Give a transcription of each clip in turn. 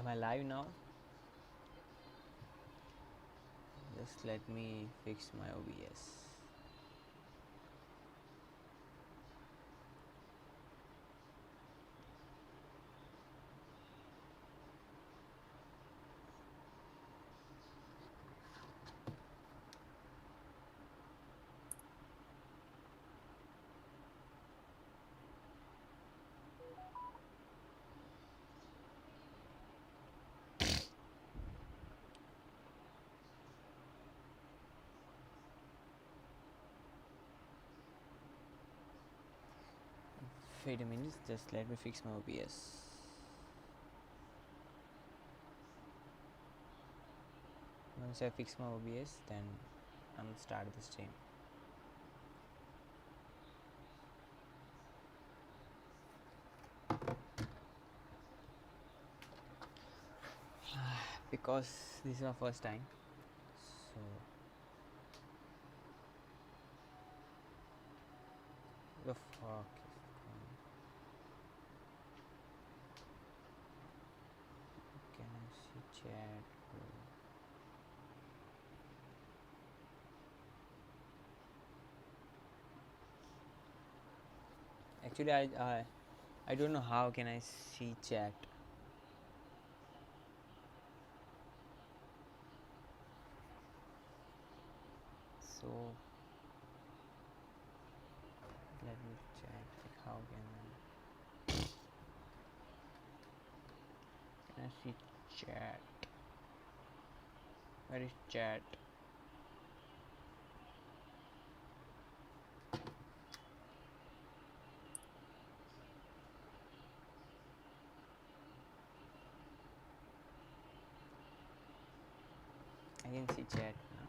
I live now? Just let me fix my OBS. Wait a minute, just let me fix my OBS. Once I fix my OBS, then I'm gonna start the stream. Because this is my first time, so the fuck is going? Can I see chat? Actually, I don't know how can I see chat. So let me check. Like, how can I see chat? Where is chat? I can see chat now.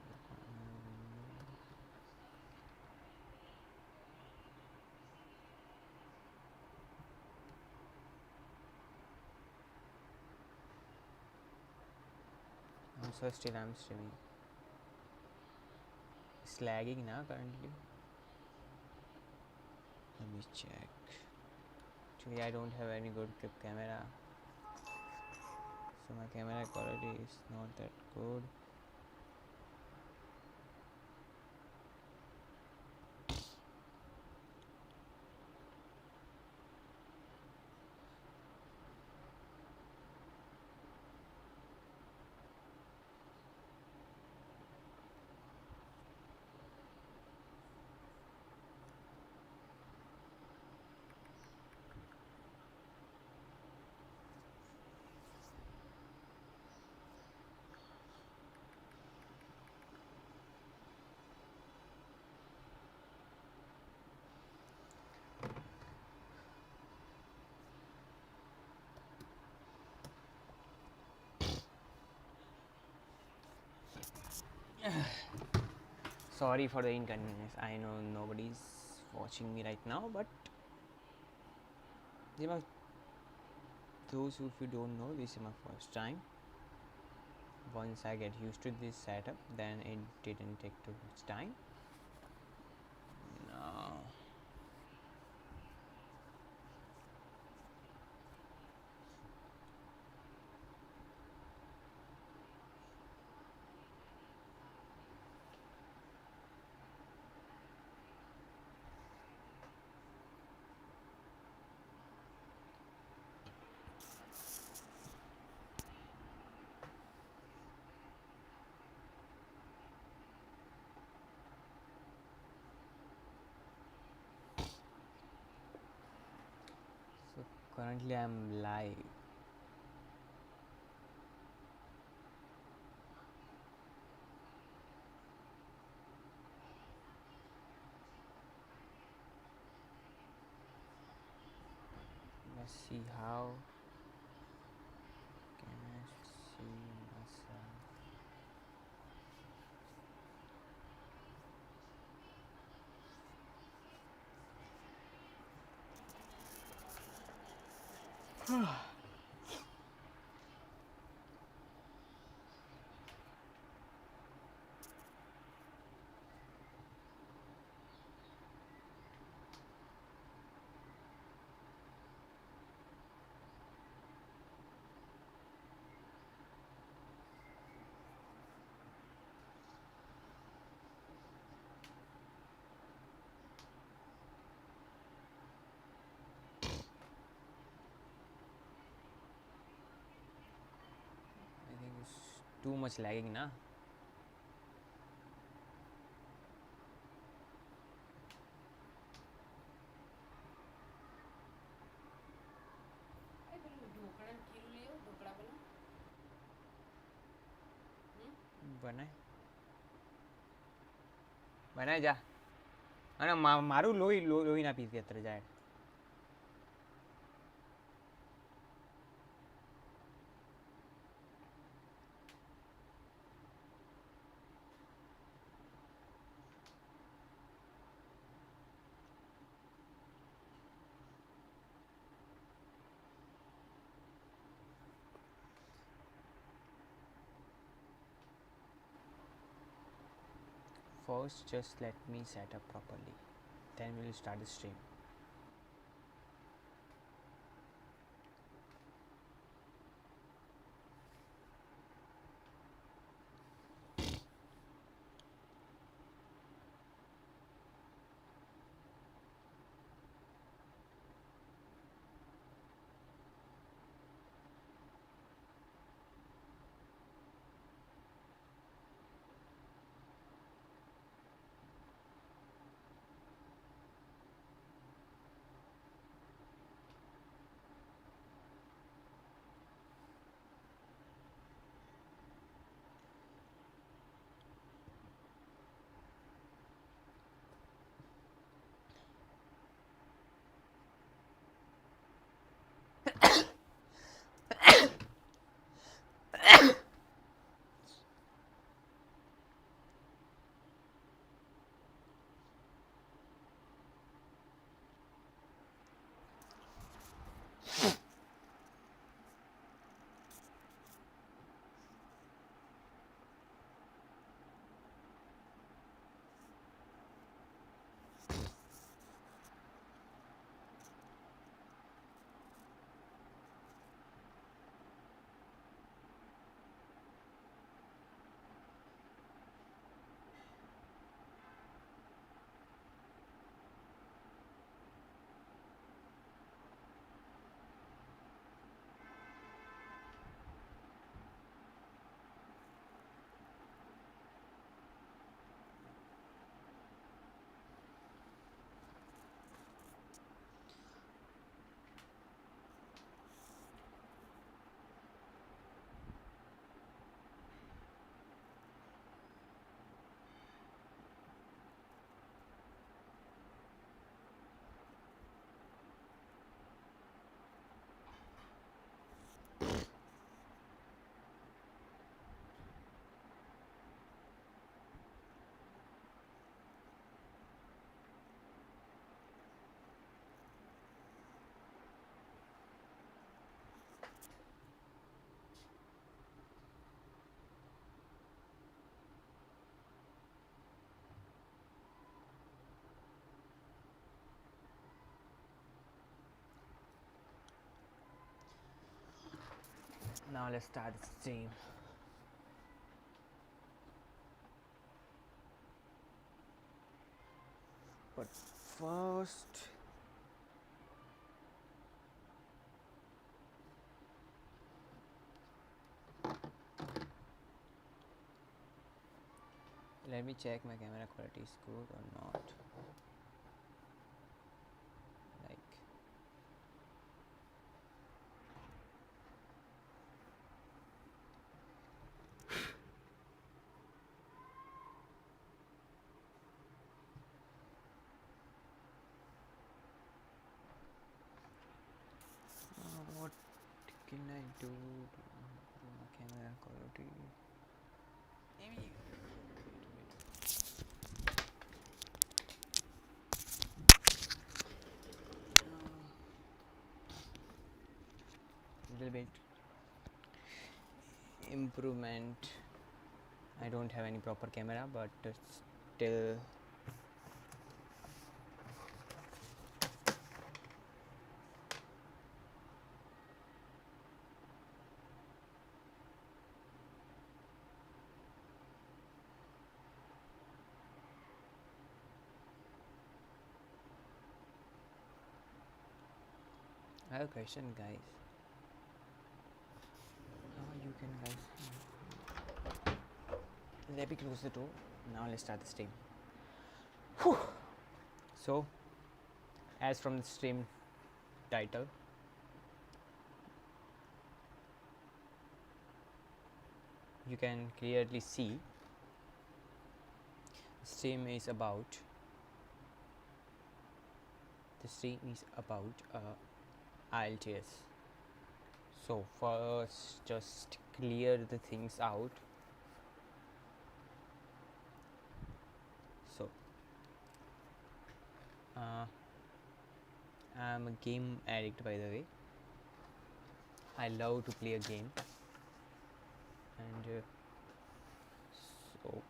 So still I'm streaming. It's lagging now currently. Let me check. Actually, I don't have any good clip camera, so my camera quality is not that good. Sorry for the inconvenience. I know nobody's watching me right now, but you know, those who, if you don't know, this is my first time. Once I get used to this setup, then it didn't take too much time. No. So currently I'm live. Let's see how can I see myself. Too much lagging na. બનાય બનાય જા અને મારું લોહી ના piece અત્યારે જાય. First, just let me set up properly. Then we'll start the stream. Now let's start the stream. But first, let me check my camera quality is good or not. Like, what can I do to improve my camera quality? Maybe. Little bit improvement. I don't have any proper camera, but still I have a question, guys. You can guys let me close the door. Now let's start the stream. Whew. So, as from the stream title, you can clearly see the stream is about IELTS. So first, just clear the things out. So I'm a game addict, by the way. I love to play a game, and so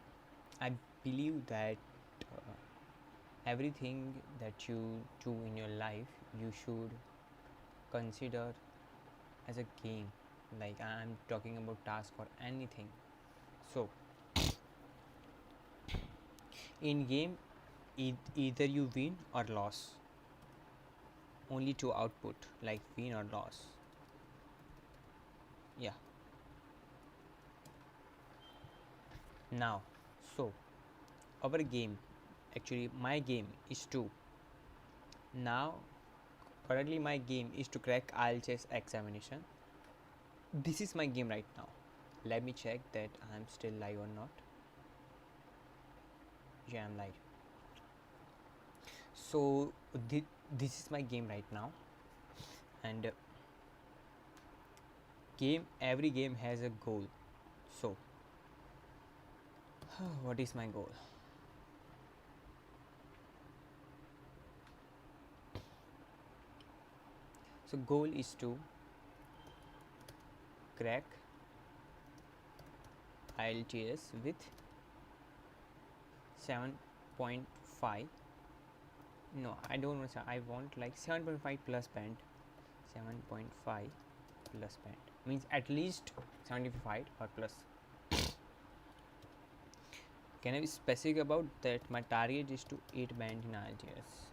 I believe that everything that you do in your life, you should consider as a game. Like, I'm talking about task or anything. So in game, either you win or loss. Only two output, like win or loss. Yeah. Now, so our game, actually my game is to, now currently my game is to crack IELTS examination. This is my game right now. Let me check that I'm still live or not. Yeah, I'm live. So this is my game right now, and every game has a goal. So what is my goal? So goal is to crack IELTS with 7.5. No, I don't want to. I want like 7.5 plus band. 7.5 plus band means at least 75 or plus. Can I be specific about that? My target is to 8 band in IELTS.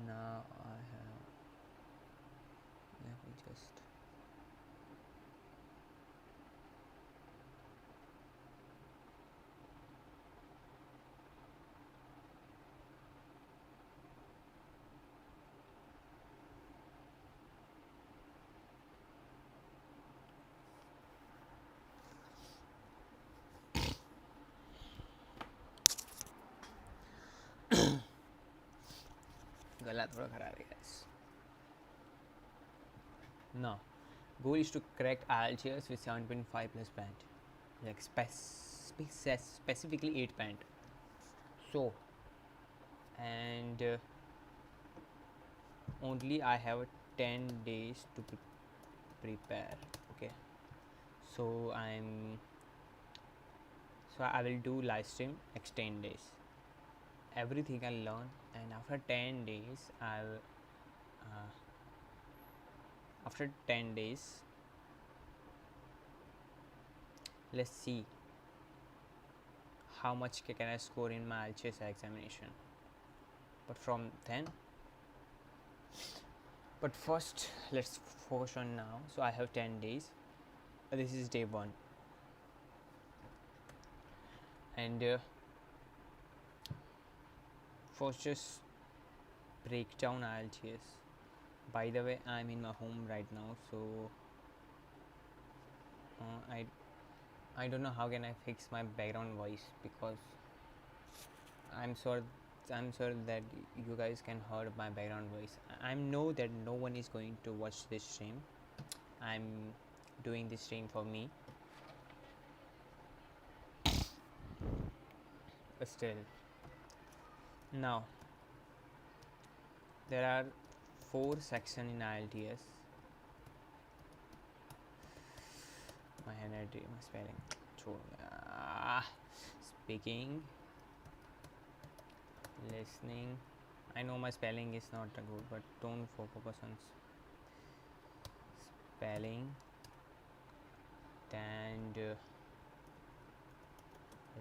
Now I have, let me just, गला थोड़ा खराब है guys. No, goal is to crack IELTS with 7.5 plus band, like specifically 8 band. So, and only I have 10 days to prepare. Okay, so I will do live stream next 10 days. Everything I learn, and after 10 days I'll after 10 days, let's see how much can I score in my IELTS examination. But from then, but first let's focus on now. So I have 10 days. This is day 1, and first just break down IELTS. By the way, I'm in my home right now, so I don't know how can I fix my background voice, because I'm sure that you guys can hear my background voice. I know that no one is going to watch this stream. I'm doing this stream for me, but still. Now there are 4 sections in IELTS. My handwriting, my spelling, speaking, listening. I know my spelling is not good, but don't focus on spelling. And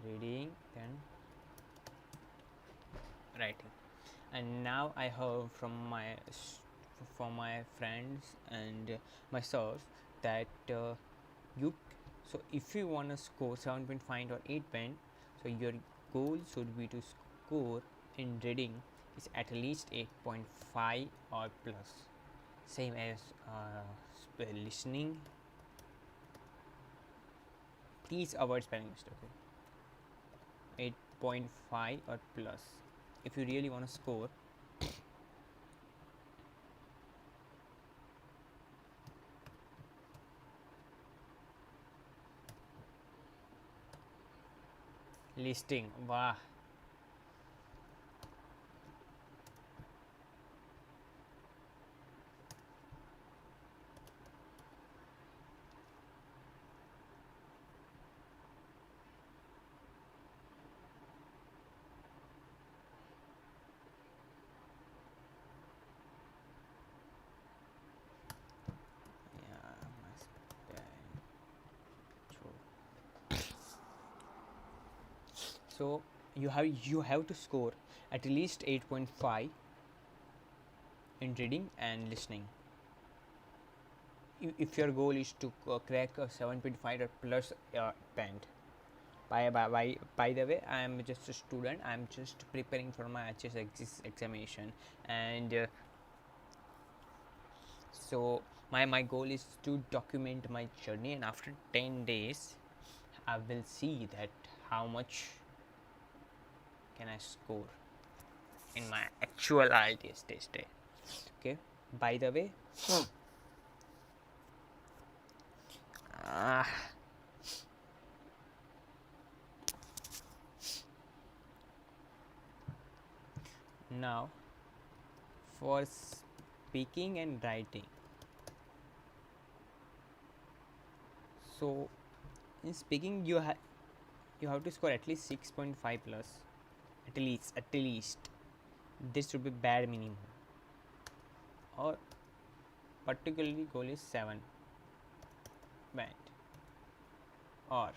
reading, then writing. And now I heard from my friends and myself that you so if you want to score 7.5 or 8 band, so your goal should be to score in reading is at least 8.5 or plus, same as listening. Please avoid spelling mistake, okay? 8.5 or plus if you really want to score. Listing, wow. Yeah, must so you have to score at least 8.5 in reading and listening. If your goal is to crack a 7.5 or plus band. By the way, I am just a student. I am just preparing for my HS examination, and so my goal is to document my journey, and after 10 days I will see that how much can I score in my actual IELTS test day. Okay, by the way, uh, now for speaking and writing. So in speaking you have to score at least 6.5 plus, at least this should be bare minimum, or particularly goal is 7 band, or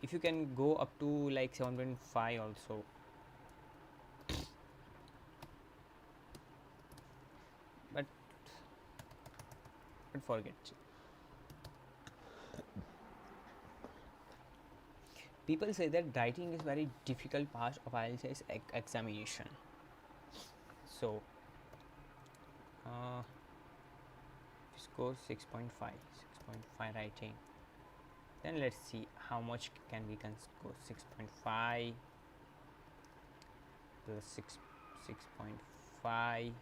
if you can go up to like 7.5 also. but but forget, people say that writing is very difficult part of IELTS examination. So score 6.5 writing, then let's see how much we can score. 6.5 plus 6.5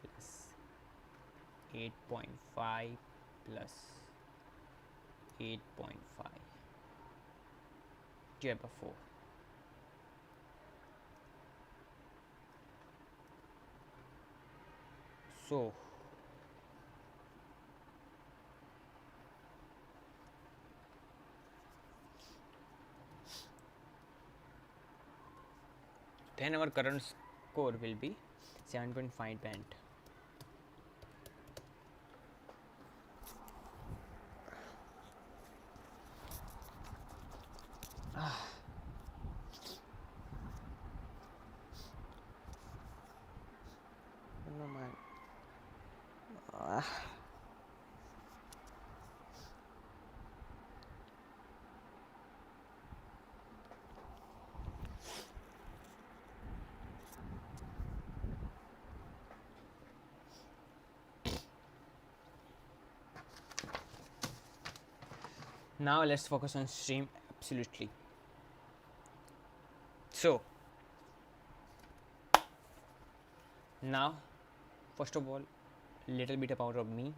plus 8.5 plus 8.5 divided by 4. So then our current score will be 7.5 band. No man. Now let's focus on stream. Absolutely. So now, first of all, little bit about of me.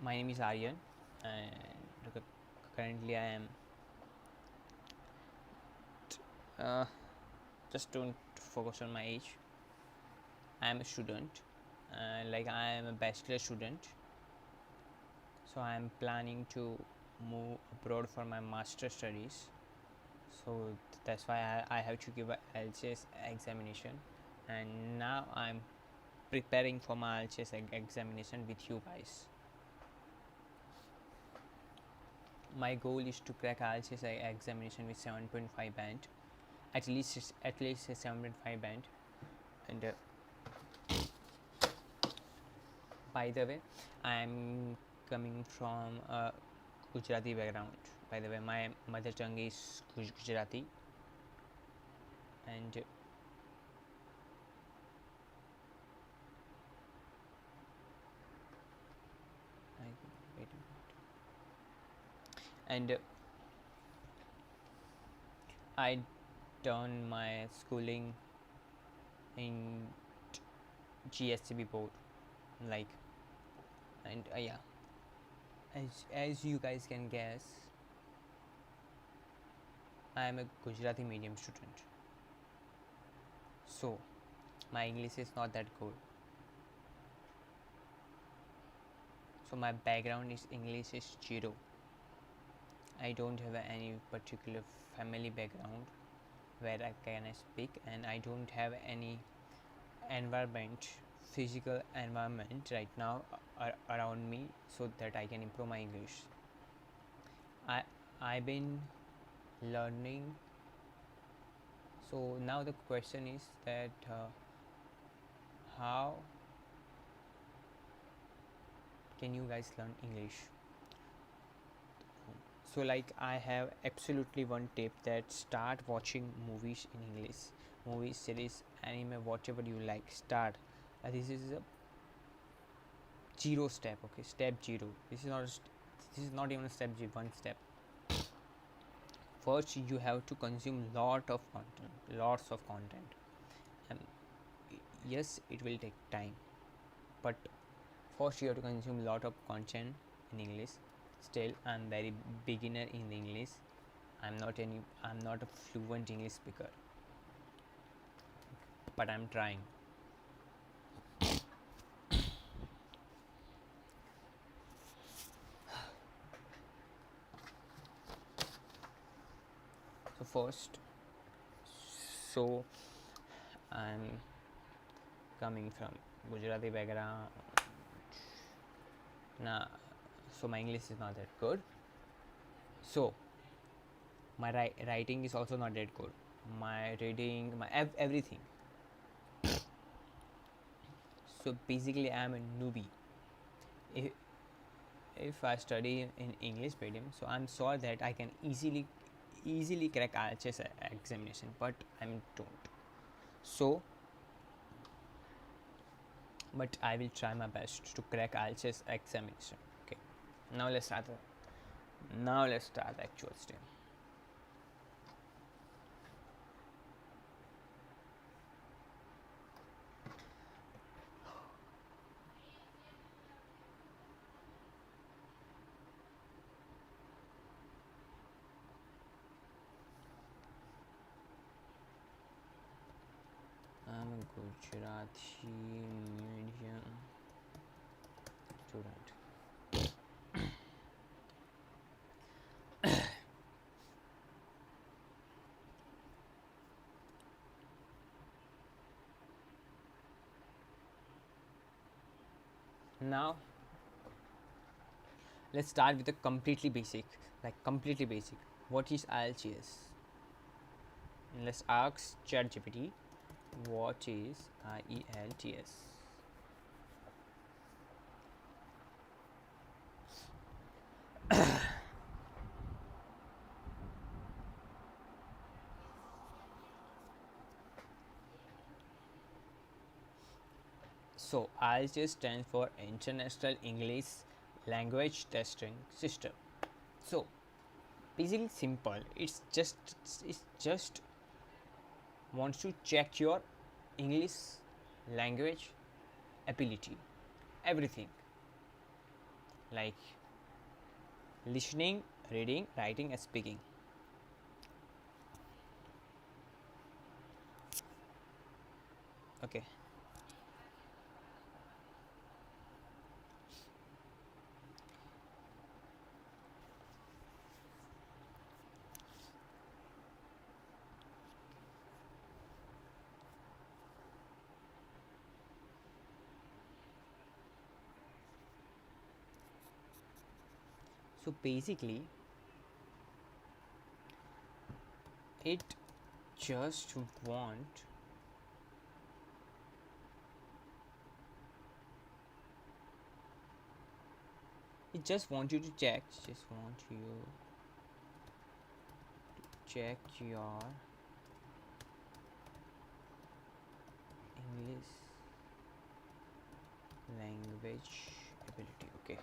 My name is Aryan, and currently I am just don't focus on my age. I am a student, like I am a bachelor student. So I am planning to move abroad for my master studies. So that's why I have to give a LCS examination, and now I'm preparing for my IELTS examination with you guys. My goal is to crack IELTS examination with 7.5 band, at least a 7.5 band. And by the way, I am coming from a Gujarati background. By the way, my mother tongue is Gujarati, and wait a minute. And I done my schooling in GSCB board, like, and yeah, as you guys can guess, I am a Gujarati medium student, so my English is not that good. So my background is English is zero. I don't have any particular family background where I can speak, and I don't have any environment, physical environment right now around me, so that I can improve my English. I've been learning. So now the question is that how can you guys learn English? So like, I have absolutely one tip, that start watching movies in English, movies, series, anime, whatever you like. Start. This is a zero step. Okay, step zero. This is not even a step zero. One step. First, you have to consume lots of content. And yes, it will take time, but first you have to consume lot of content in English. Still, I'm very beginner in English. I'm not a fluent English speaker, but I'm trying. So first, so I'm coming from Gujarati background. Nah, so my English is not that good. So my writing is also not that good. My reading, my everything. So basically, I'm a newbie. If, if I study in English medium, so I'm sure that I can easily crack IELTS examination, but I don't. So, but I will try my best to crack IELTS examination. Okay. Now let's start. Now let's start the actual step. I'm a Gujarati medium student. Now let's start with a completely basic. What is IELTS? Let's ask ChatGPT, what is IELTS? So IELTS stands for International English Language Testing System. So basically simple. It's just wants to check your English language ability, everything, like listening, reading, writing, and speaking. Okay. So basically, it just want it just want you to check just want you to check your English language ability. Okay,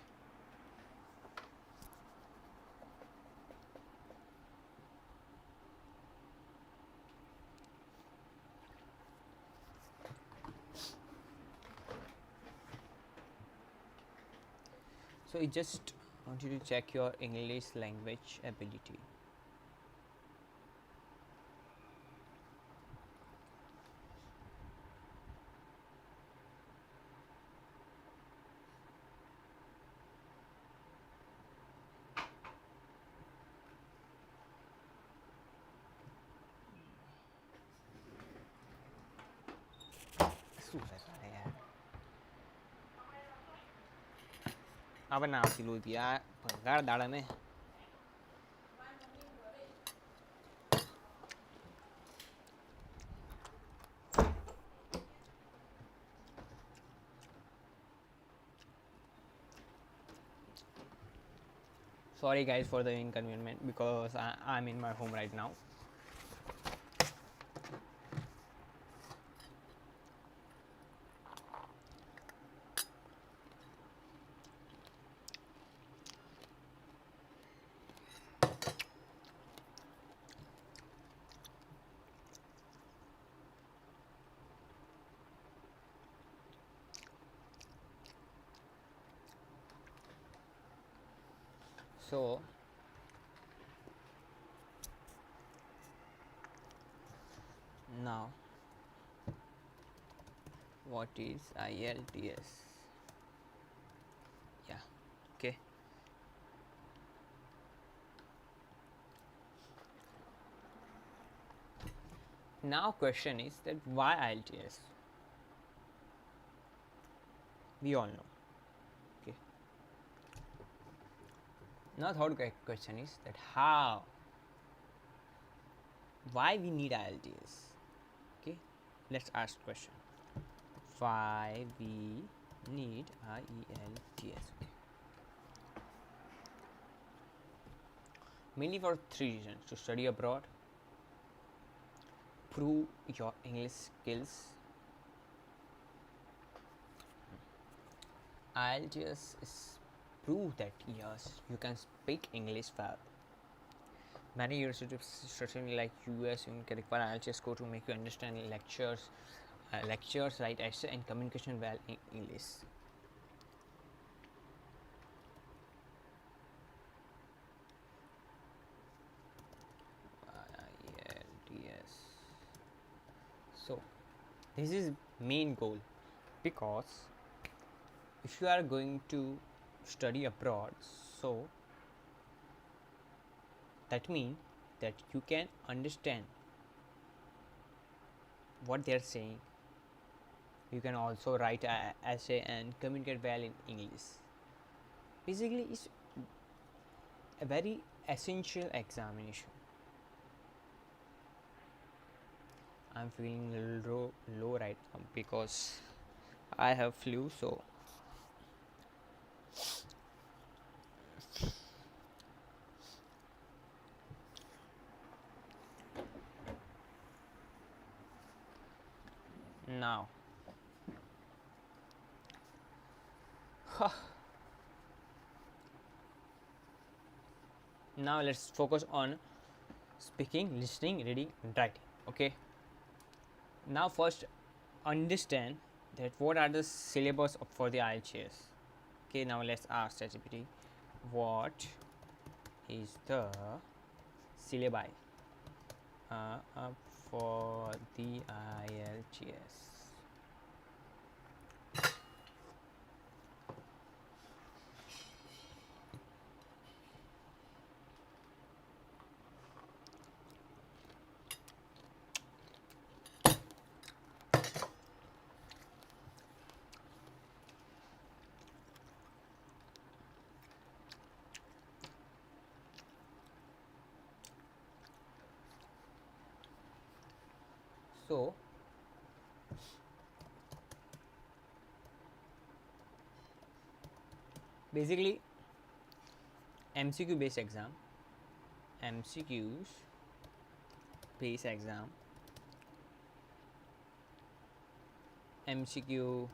so it just want you to check your English language ability. શું છે તારે યાર હવે ના આવતી લોહી આ ભંગાર દાડાને sorry guys for the inconvenience because I'm in my home right now. So now what is IELTS? Yeah, okay. Now question is that why IELTS? We all know. Okay. Now third question is that how? Why we need IELTS? Okay. Let's ask question. Why we need IELTS? Okay. Mainly for three reasons: to study abroad, prove your English skills. IELTS is prove that yes, you can speak English well. Many universities, especially like US, you can require IELTS score to make you understand lectures, write essay, and communication well in English. IELTS. So this is main goal, because if you are going to study abroad, so that means that you can understand what they are saying. You can also write an essay and communicate well in English. Basically, it's a very essential examination. I'm feeling a little low right now because I have flu, so now now let's focus on speaking, listening, reading, and writing. Okay, now first understand that what are the syllabus for the IELTS. Okay, now let's ask ChatGPT what is the syllabi for the IELTS. So basically MCQ based exam, MCQs based exam, MCQ,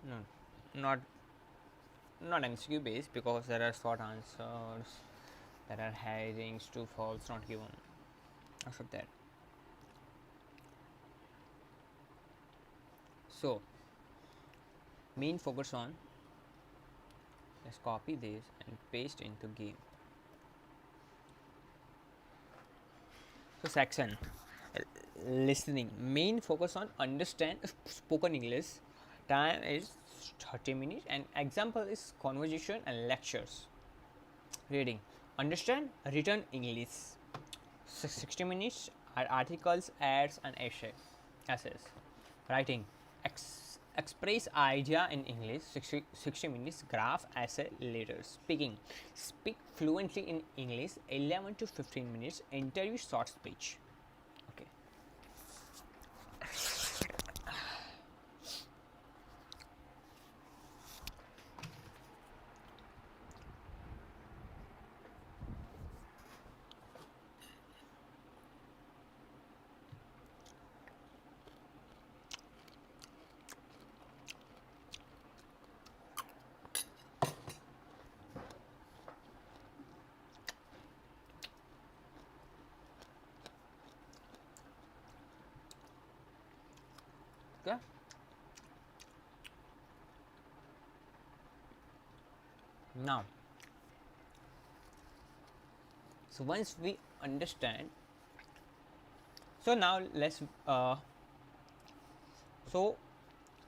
no, not MCQ based, because there are short answers, there are headings, true false not given, after that. So main focus on, let's copy this and paste into game. So section listening, main focus on understand spoken English, time is 30 minutes and example is conversation and lectures. Reading, understand written English, 60 minutes are articles, ads and essays. Writing, express idea in English, 60 minutes, graph, essay, letters. Speak fluently in English, 11 to 15 minutes, interview, short speech. Okay. Okay. Now, so once we understand, so now so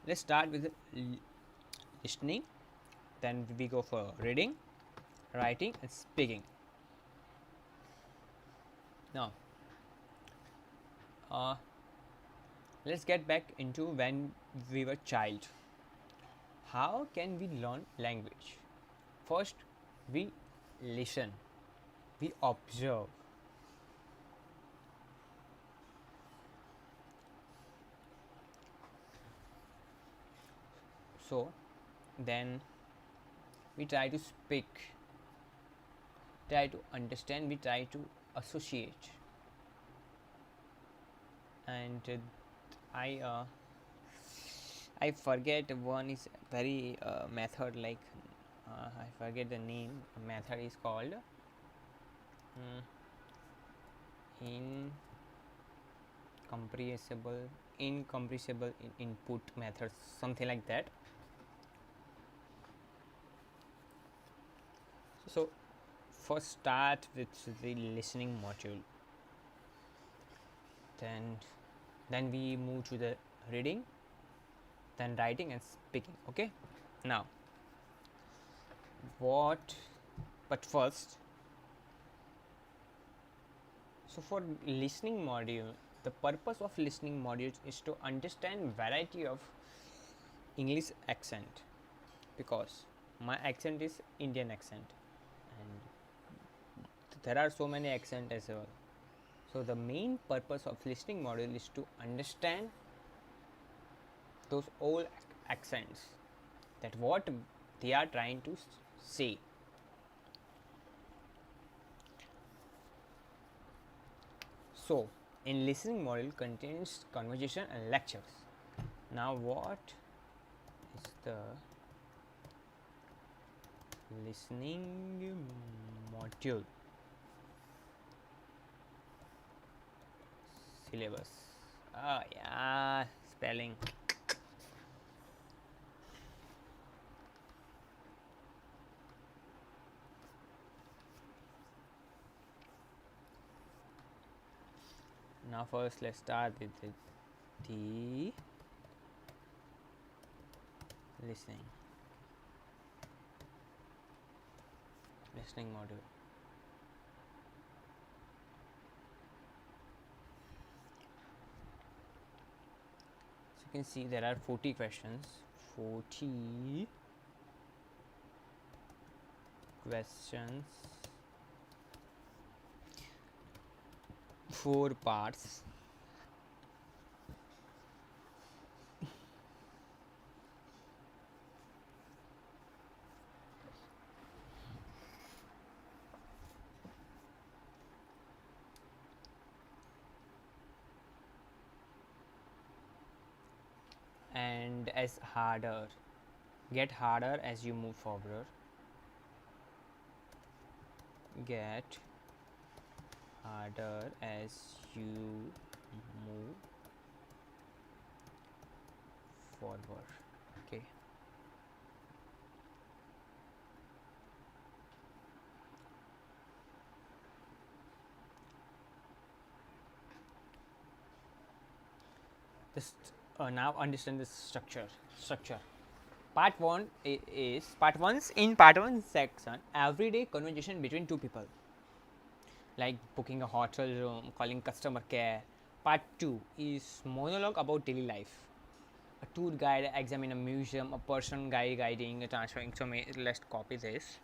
let's start with listening, then we go for reading, writing and speaking. Now let's get back into when we were child. How can we learn language? First, we listen, we observe. So then we try to speak, try to understand, we try to associate. And I forget one is very method, like I forget the name. Method is called incompressible input method, something like that. So first start with the listening module, then we move to the reading, then writing and speaking. Okay, now but first, so for listening module, the purpose of listening modules is to understand variety of English accent, because my accent is Indian accent and there are so many accent as well. So the main purpose of listening module is to understand those old accents, that what they are trying to say. So in listening module contains conversation and lectures. Now what is the listening module syllabus? Oh yeah, spelling. Now first let's start with the listening module. So you can see there are 40 questions, 40 questions, four parts. And as harder, get harder as you move forward. Get harder as you move forward. Okay. Just now understand the structure. Part 1 is part 1 section everyday conversation between two people, like booking a hotel room, calling customer care. Part 2 is monologue about daily life. A tour guide examine a museum, a person guiding a transferring. So let's copy this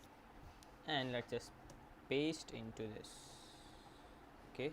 and let's just paste into this. Okay.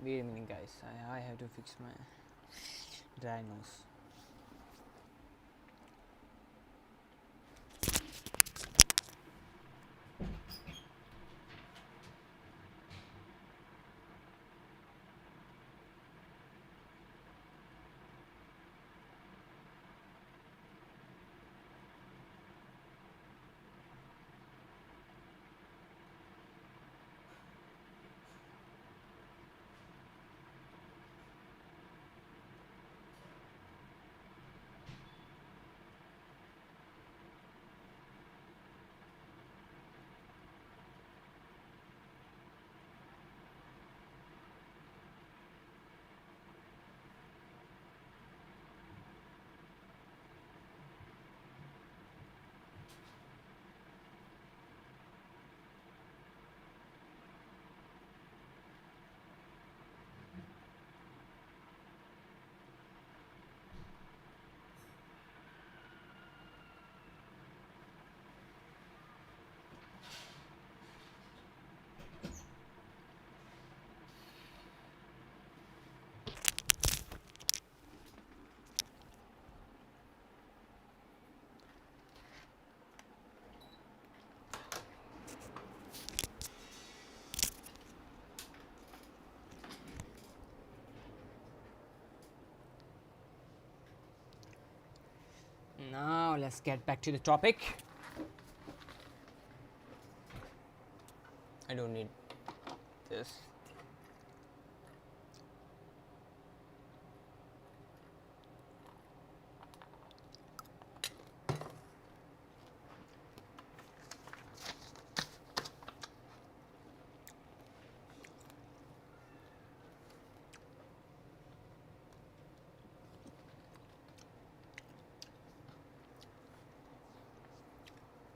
Wait a minute, guys. I have to fix my dry nose. Now let's get back to the topic. I don't need this.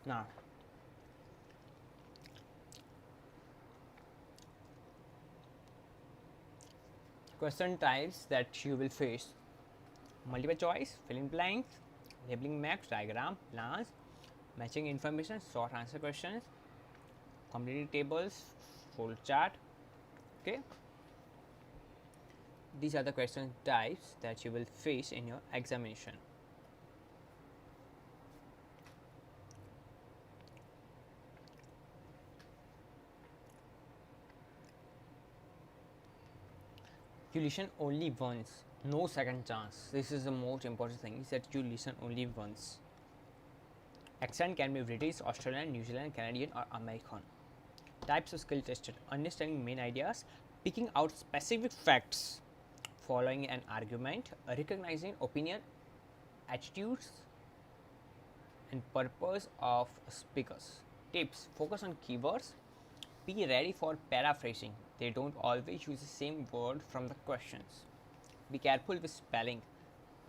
Now, question types that you will face: multiple choice, fill in blanks, labeling maps, diagram, plans, matching information, short answer questions, completing tables, full chart. Okay, these are the question types that you will face in your examination. You listen only once, no second chance. This is the most important thing, is that you listen only once. Accent can be British, Australian, New Zealand, Canadian or American. Types of skill tested: understanding main ideas, picking out specific facts, following an argument, recognizing opinion attitudes and purpose of speakers. Tips: focus on keywords. Be ready for paraphrasing. They don't always use the same word from the questions. Be careful with spelling.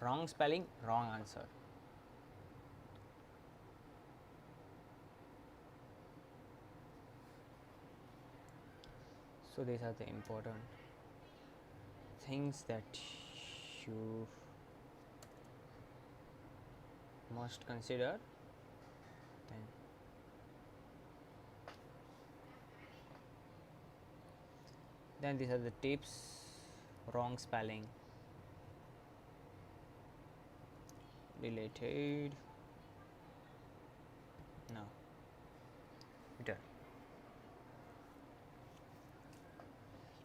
Wrong spelling, wrong answer. So these are the important things that you must consider. Then these are the tips. Wrong spelling, related. No, done.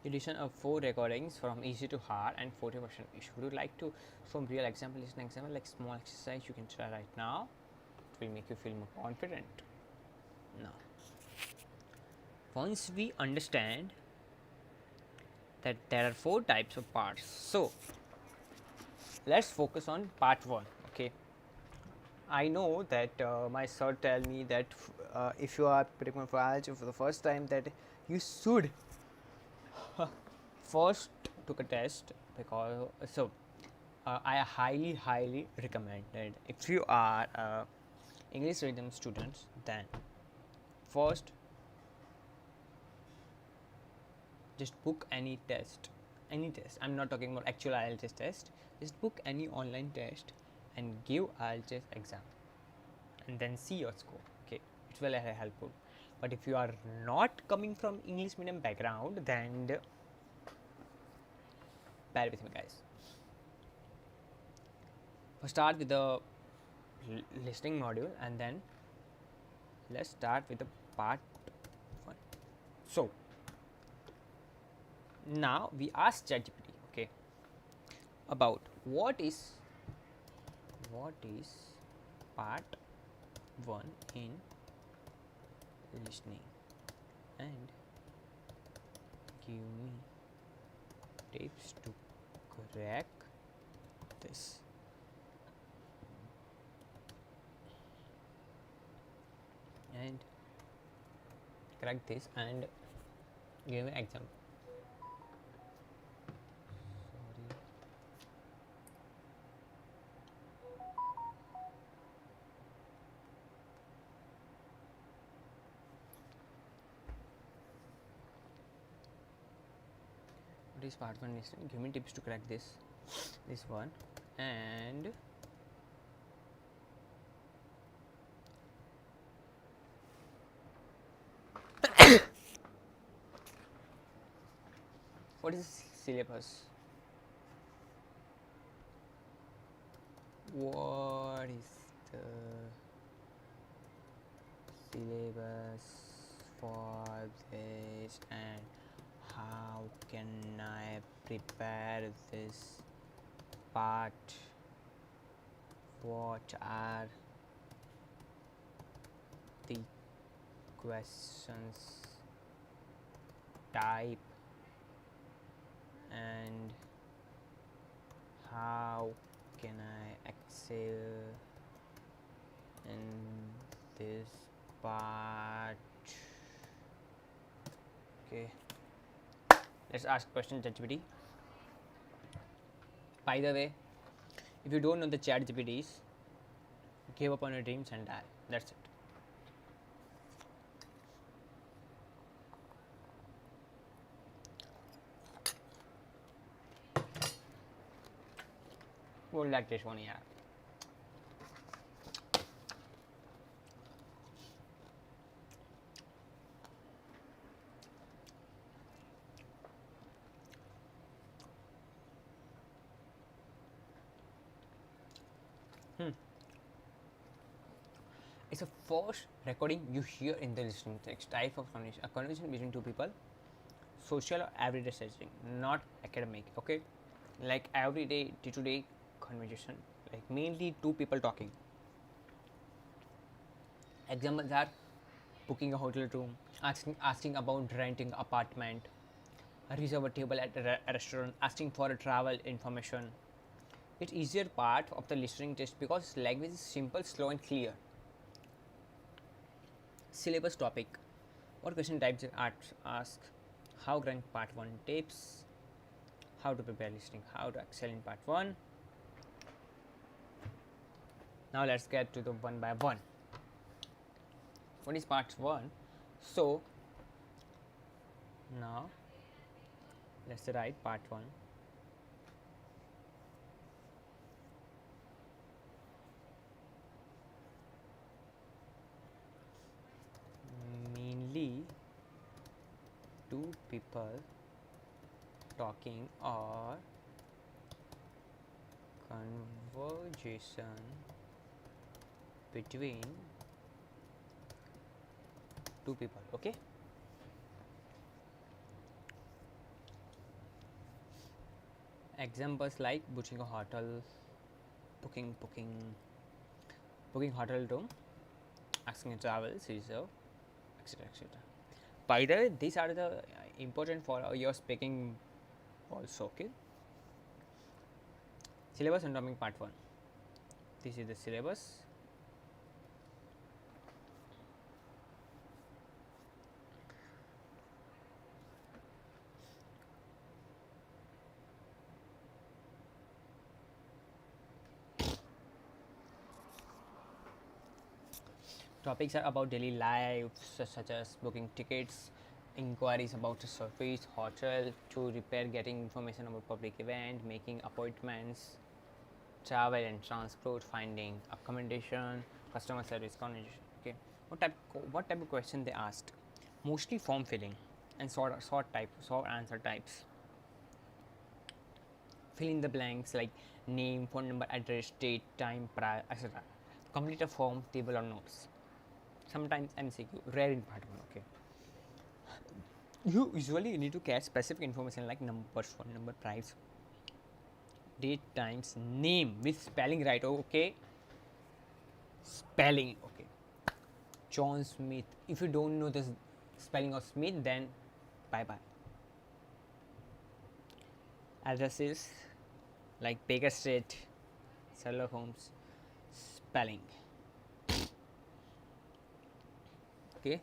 Edition of 4 recordings from easy to hard and 40% issue. Would you like to some real example? Is an example like small exercise you can try right now. It will make you feel more confident. Now, once we understand that there are 4 types of parts, so let's focus on part 1. Okay, I know that my sir tell me that if you are preparing for IELTS for the first time, that you should first took a test, because I highly recommended, if you are English medium students, then first just book any test. I'm not talking about actual IELTS test. Just book any online test and give IELTS exam, and then see your score. Okay, it's very helpful. But if you are not coming from English medium background, then bear with me, guys. We'll start with the listening module, and then let's start with the part 1. So now we ask ChatGPT, okay, about what is part 1 in listening, and give me tips to crack this. And crack this and give me example. What is part 1 listening? Give me tips to crack this one. And what is syllabus? What is the syllabus for this, and how can I prepare this part? What are the questions type, and how can I excel in this part? Okay, let's ask question ChatGPT. By the way, if you don't know the ChatGPTs, give up on your dreams and die. That's it. Won't like this one, yeah. It's a first recording you hear in the listening text. Type of conversation, a conversation between two people, social or everyday setting, not academic. Okay, like everyday, day-to-day conversation, like mainly two people talking. Examples are booking a hotel room, asking about renting apartment, reserve a table at a restaurant, asking for a travel information, It's easier part of the listening test because language is simple, slow, and clear. Syllabus topic. What question types ask? How rank part 1 tips? How to prepare listening? How to excel in part 1? Now let's get to the one by one. What is part 1? So now let's write part 1. Mainly two people talking or conversation between two people. Okay, examples like booking a hotel, booking hotel room, asking a travel reserve, etc, etc. By the way, these are the important for your speaking also. Okay, syllabus and topic part 1. This is the syllabus. Topics are about daily life, such as booking tickets, inquiries about the service, hotel, to repair, getting information about public event, making appointments, travel and transport, finding accommodation, customer service, conversation. Okay, what type of question they asked? Mostly form filling and short answer types. Fill in the blanks like name, phone number, address, date, time, price, etc. Complete a form, table, or notes. Sometimes MCQ, rare in part 1. Okay, you usually need to catch specific information like numbers, phone number, price, date, times, name with spelling right. Okay, spelling. Okay, John Smith. If you don't know the spelling of Smith, then bye bye. Addresses like Baker Street, Sherlock Holmes, spelling. Okay,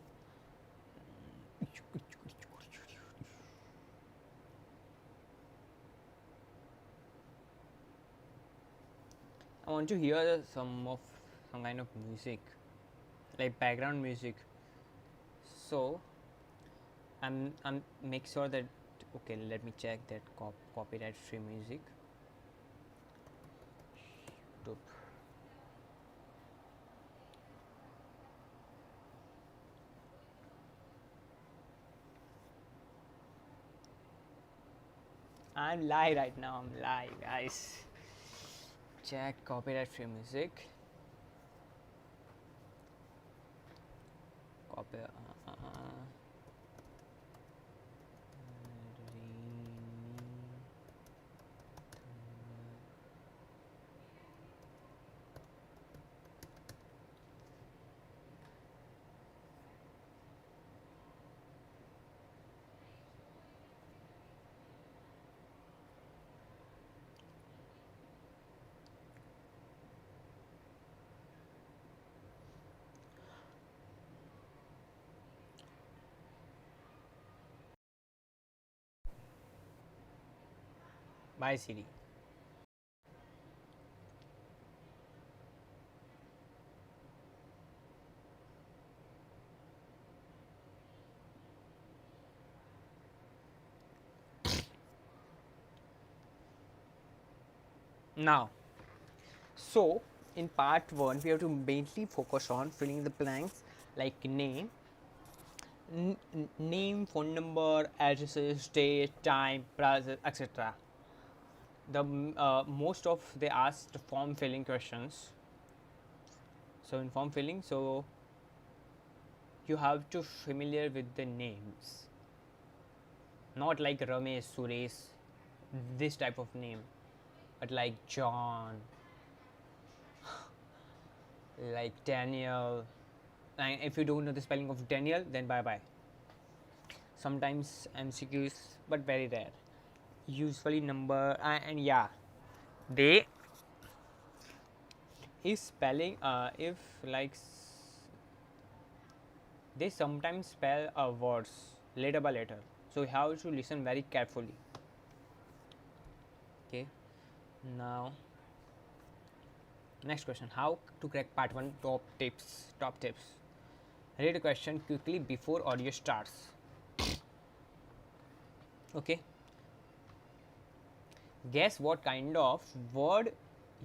I want to hear some kind of music, like background music. So I'm make sure that, okay, let me check that copyright free music. YouTube. I'm live right now. I'm live, guys. Check copyright free music. Copy. Bye, Siri. Now, so in part 1, we have to mainly focus on filling the blanks like name, phone number, addresses, date, time, price, etc. The most of they asked form filling questions. So in form filling, so you have to familiar with the names, not like Ramesh, Suresh, this type of name, but like John, like Daniel. And if you don't know the spelling of Daniel, then bye bye. Sometimes MCQs, but very rare. Usually number and yeah, they If spelling, if like they sometimes spell words letter by letter, so you have to listen very carefully. Okay, now next question: how to crack part 1 top tips. Read the question quickly before audio starts. Okay, guess what kind of word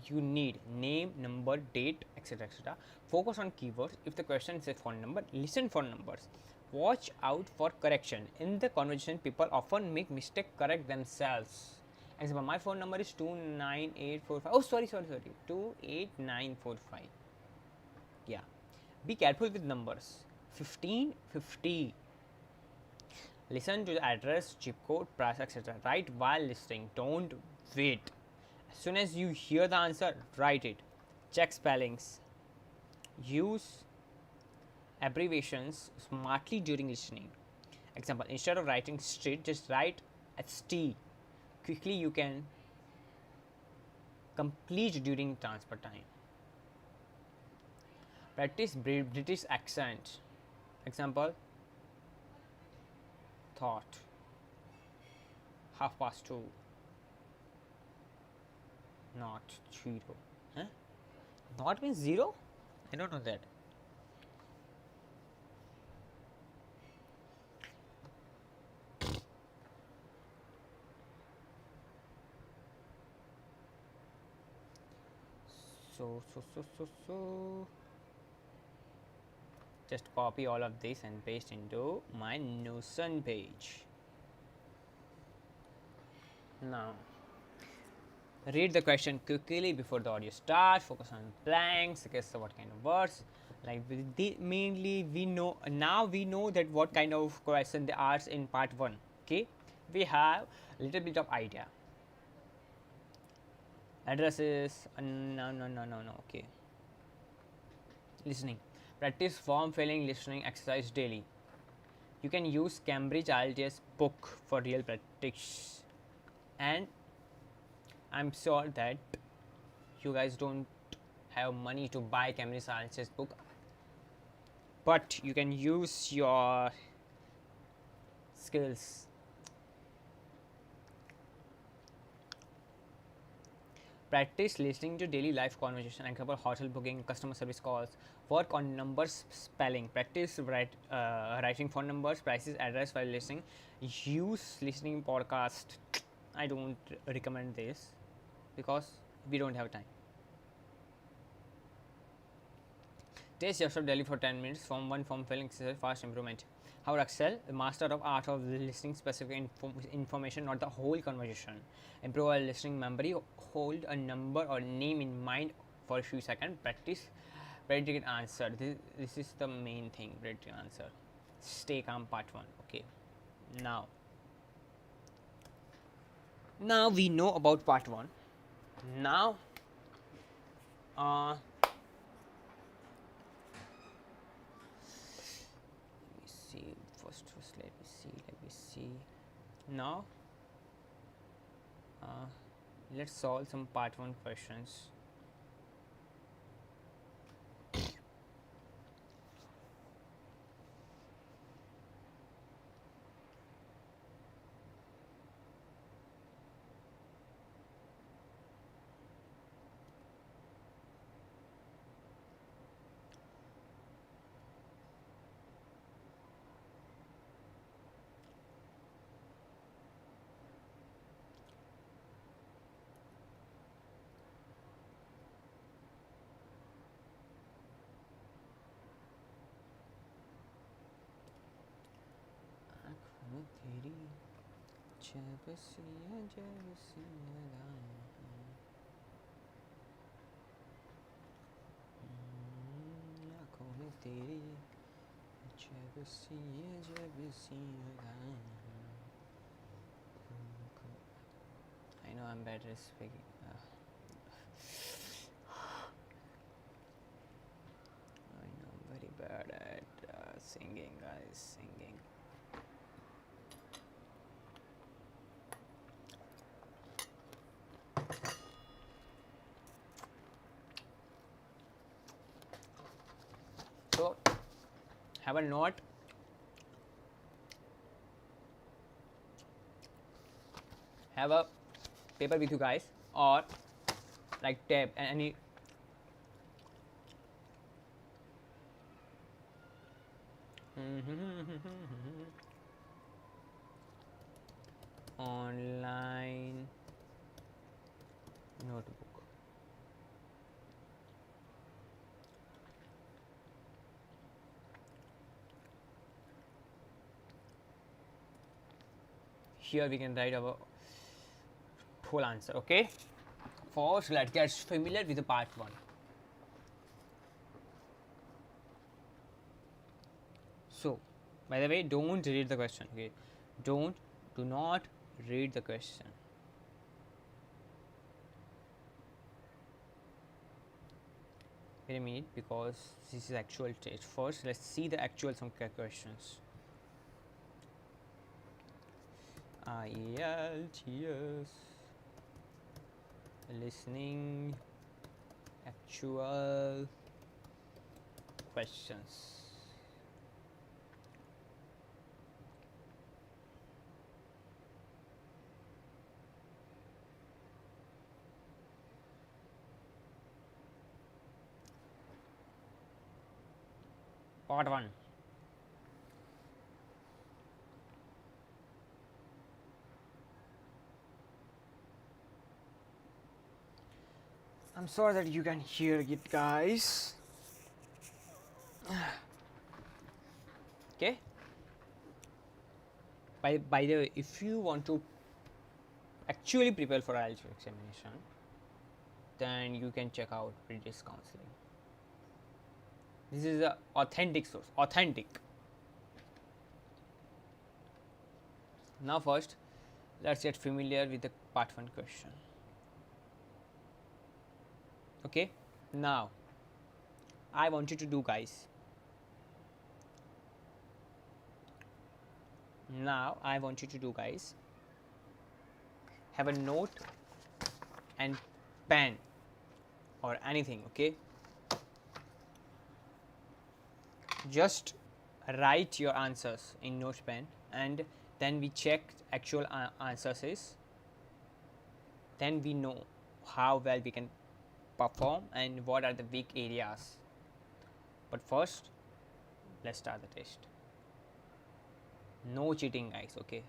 you need: name, number, date, etc., etc. Focus on keywords. If the question says phone number, listen for numbers. Watch out for correction. In the conversation, people often make mistake correct themselves. Example: my phone number is 29845. Oh, sorry, 28945. Yeah, be careful with numbers. 1550. Listen to the address, zip code, price, etc. Write while listening. Don't wait. As soon as you hear the answer, write it. Check spellings. Use abbreviations smartly during listening. Example: instead of writing street, just write ST. Quickly you can complete during transfer time. Practice British accent. Example: thought, 2:30. Not 0. Huh? Not means 0? I don't know that. So just copy all of this and paste into my Notion page. Now read the question quickly before the audio starts. Focus on blanks. Guess what kind of words. Like mainly we know now, we know that what kind of question they ask in part 1. Okay, we have a little bit of idea. Addresses, no. Okay, listening. Practice form filling listening exercise daily. You can use Cambridge IELTS book for real practice, and I'm sure that you guys don't have money to buy Cambridge IELTS book, but you can use your skills. Practice listening to daily life conversation, example hotel booking, customer service calls. Work on numbers spelling. Practice writing phone numbers, prices, address while listening. Use listening podcast. I don't recommend this because we don't have time. Test yourself daily for 10 minutes. Form 1 form filling exercise, fast improvement. How to excel? The master of art of listening specific information, not the whole conversation. Improve our listening memory. Hold a number or name in mind for a few seconds. Practice predict answer. This is the main thing. Predict answer. Stay calm part 1. Okay, now we know about part 1. Now let me see. First let me see. Now let's solve some part 1 questions. तेरी जब सी आँखों में तेरी जब सी I know I'm bad at speaking. I know I'm very bad at singing, guys. Singing. have a note, have a paper with you guys, or like tab and any online notebook. Here we can write our whole answer. Okay, first let's get familiar with the part 1. So, by the way, don't read the question. Okay, do not read the question. Wait a minute, because this is actual test. First, let's see the actual some questions. IELTS, listening, actual questions. Part 1. I'm sorry that you can hear it, guys. Okay. By the way, if you want to actually prepare for IELTS examination, then you can check out British Counseling. This is a authentic source. Authentic. Now first, let's get familiar with the part 1 question. Okay, now I want you to do, guys. Now I want you to do, guys. Have a note and pen or anything. Okay, just write your answers in note pen, and then we check actual answers is. Then we know how well we can perform and what are the weak areas. But first, let's start the test. No cheating, guys. Okay,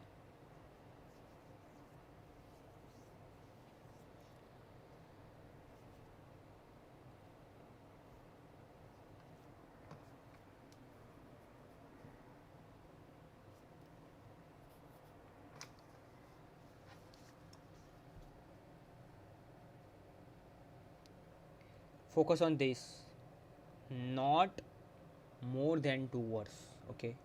focus on this, not more than 2 words. Okay,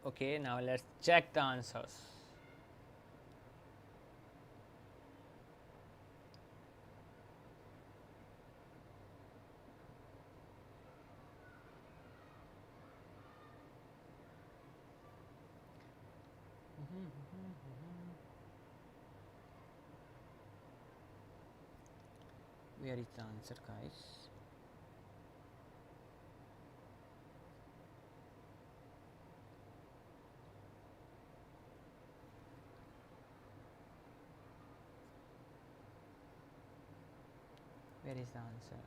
Okay, now let's check the answers. Where is the answer, guys? Where is the answer?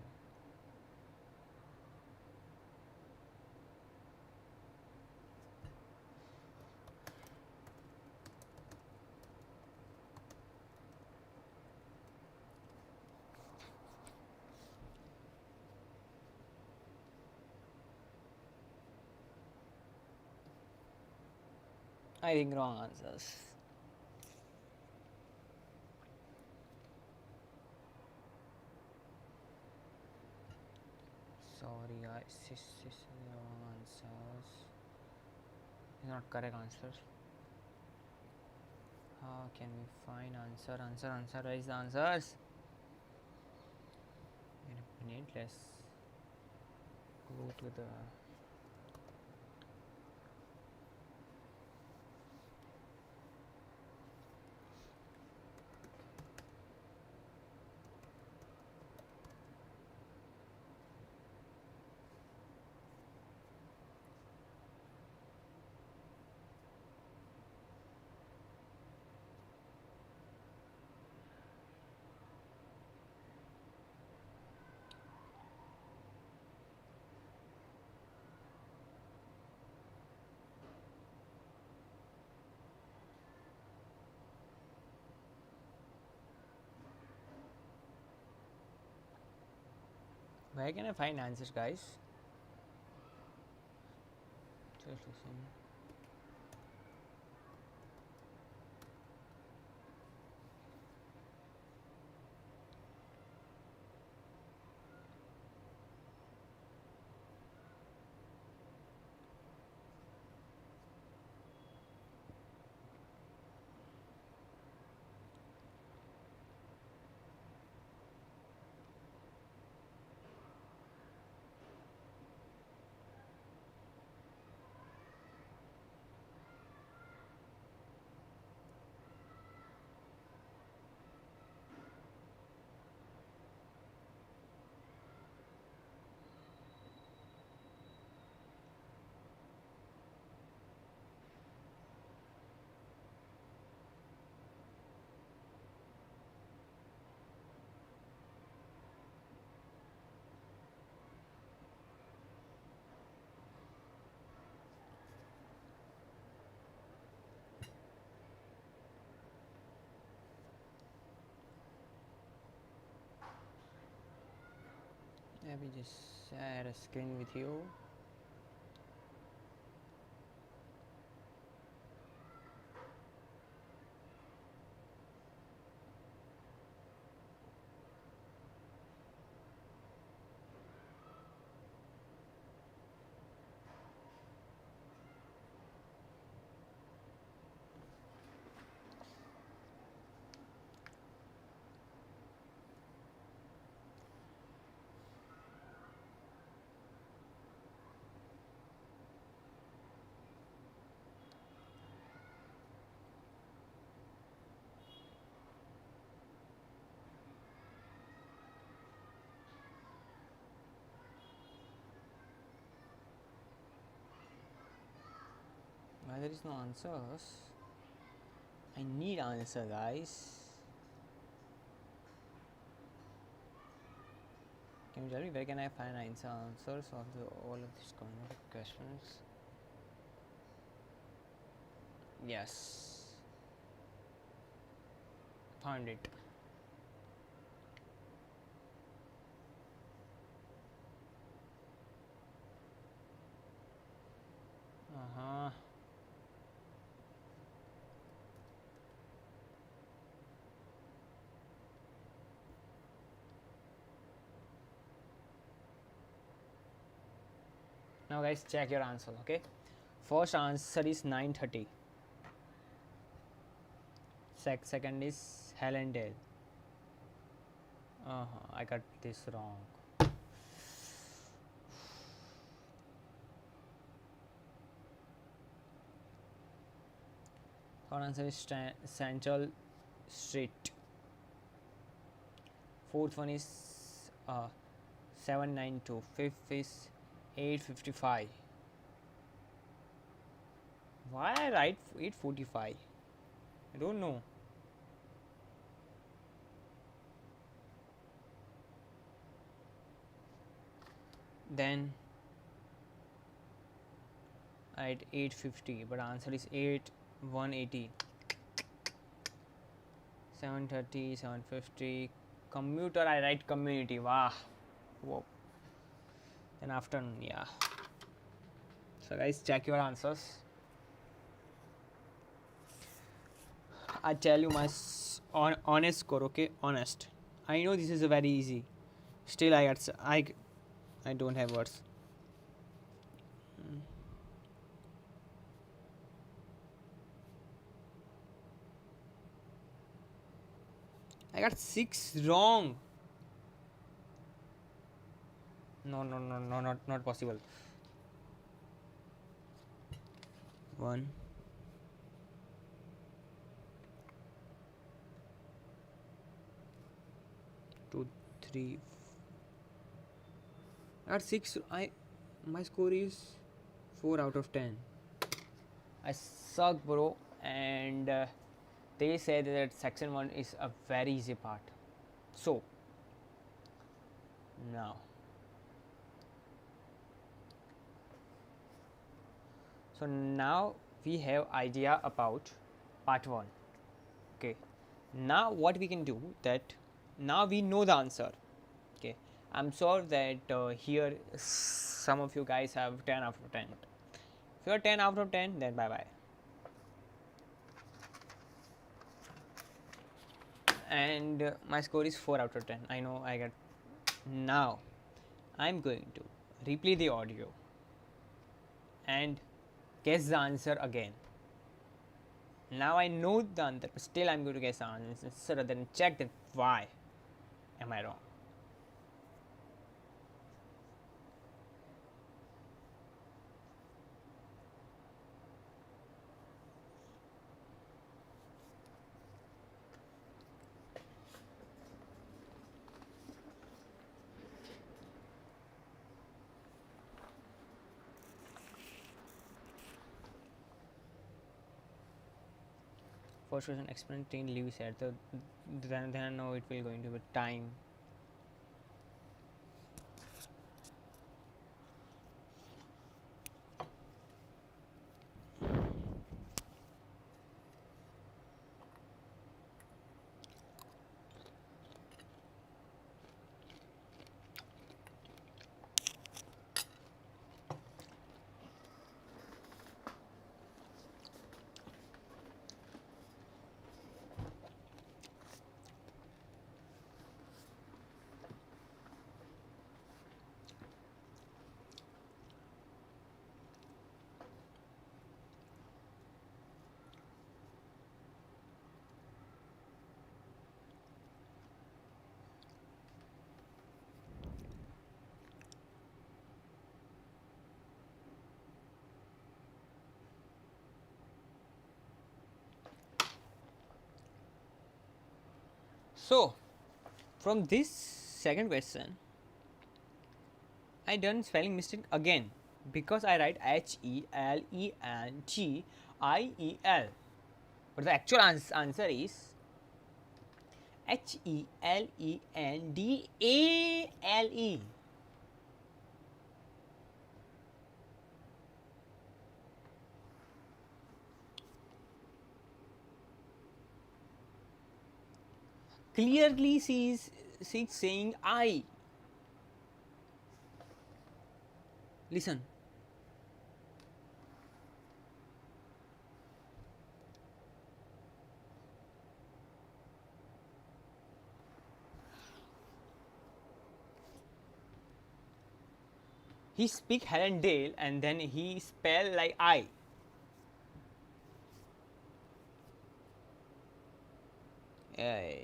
I think wrong answers. Sorry, guys, this is the wrong answers. It's not correct answer. How can we find answer? Where is the answers? In a minute, let's go to the. Where can I find answers, guys? Just listen. Let me just share a screen with you. Why there is no answers? I need answer, guys. Can you tell me where can I find answers of all of these kind of questions? Yes, found it. Uh-huh. Now guys, check your answer, okay? First answer is 9:30. Second is Hellendale. I got this wrong. Third answer is Central Street. Fourth one is 792. Fifth is 855. Why I write 845? I don't know. Then I write 850, but answer is 180. 730, 750. Commuter, I write community. Wow. Whoa. Then afternoon, yeah. So guys, check your answers. I tell you my honest score, okay? Honest. I know this is a very easy. Still, I don't have words. I got 6 wrong. No, not possible. 1, 2, 3. I got 6. My score is 4 out of 10. I suck, bro, and they say that section 1 is a very easy part. So now we have idea about part 1. Okay, now what we can do, that now we know the answer. Okay, I'm sure that here some of you guys have 10 out of 10. If you're 10 out of 10, then bye bye. And my score is 4 out of 10. I know I got. Now I'm going to replay the audio and guess the answer again. Now I know the answer, but still I'm going to guess the answer rather than check that why am I wrong. First question, explain train leaves here. So then I know it will going to be time. So from this second question, I done spelling mistake again because I write HELENGIEL, but the actual answer is HELENDALE. Clearly, she's saying I. Listen. He speak Helendale and then he spell like I. Eh,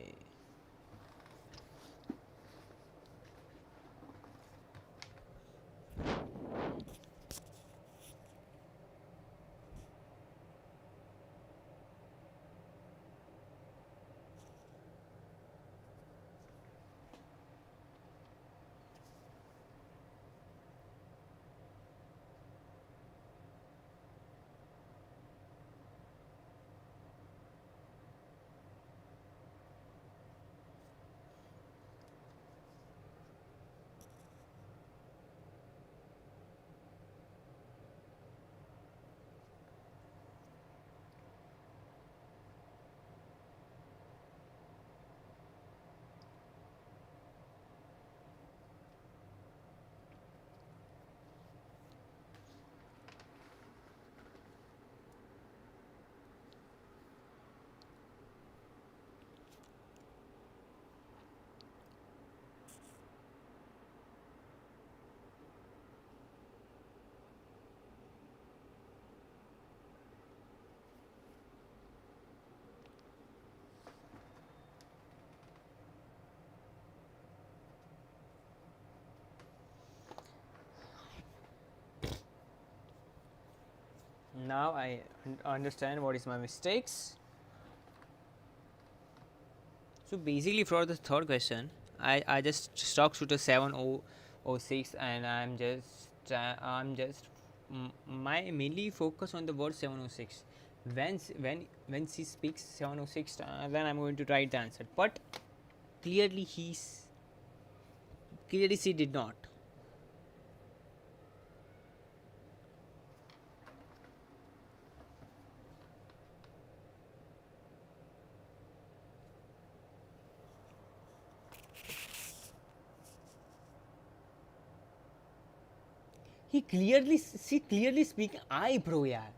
now I understand what is my mistakes. So basically, for the third question, I just stuck to the 7006 and I'm just my mainly focus on the word 706. When she speaks 706, then I'm going to write the answer. But clearly clearly she did not. she clearly speaking I bro यार.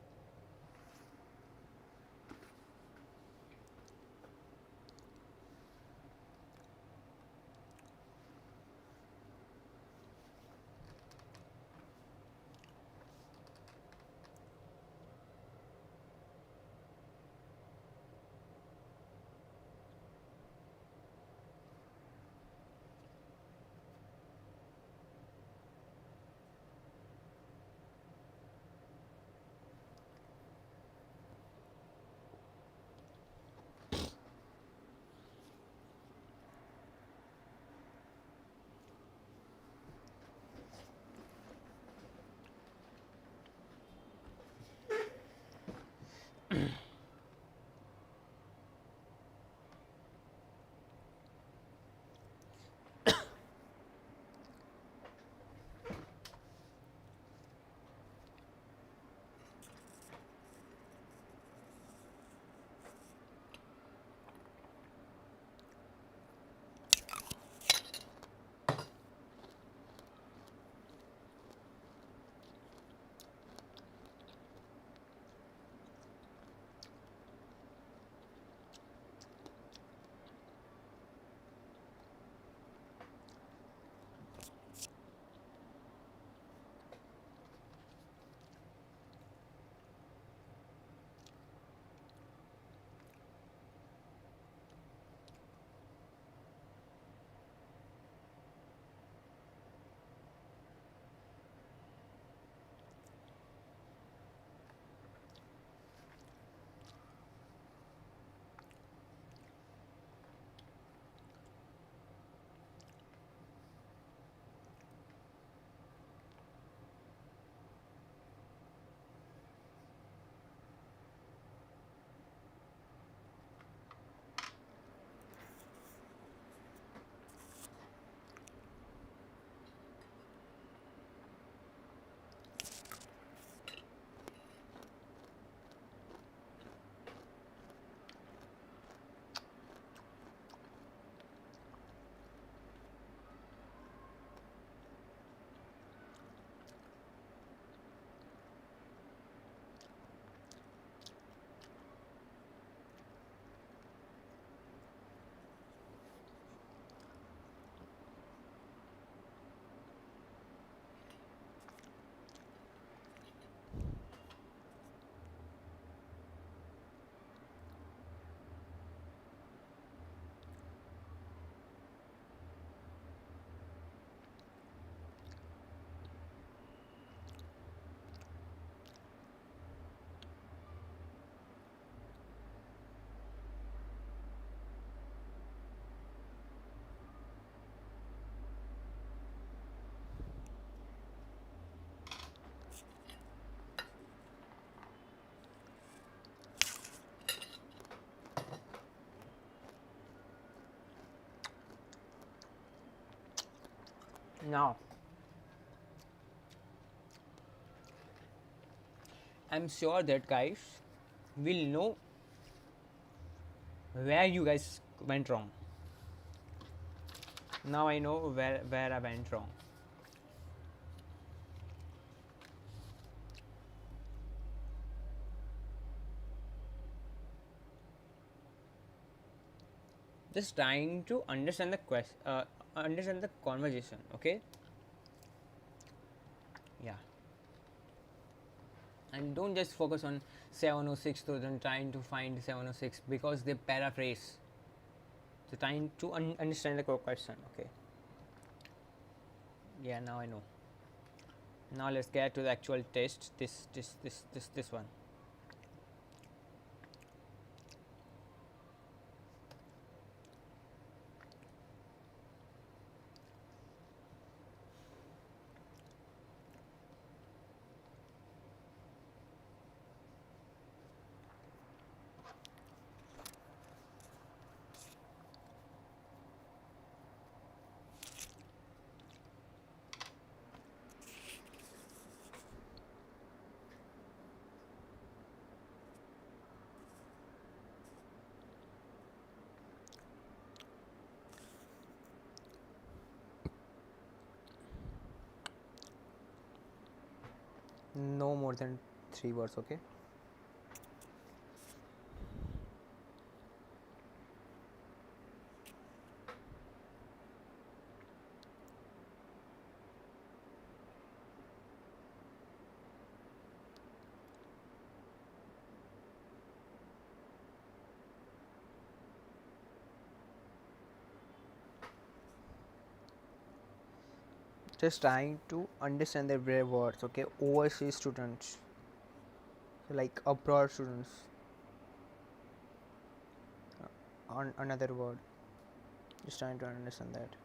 Now, I'm sure that guys will know where you guys went wrong. Now I know where I went wrong. Just trying to understand the understand the conversation. Okay. Yeah. And don't just focus on 706 and trying to find 706 because they paraphrase. So trying to understand the question. Okay. Yeah. Now I know. Now let's get to the actual test. This one. no more than 3 words. Okay. Just trying to understand the rare words. Okay, overseas students, like abroad students. On another word, just trying to understand that.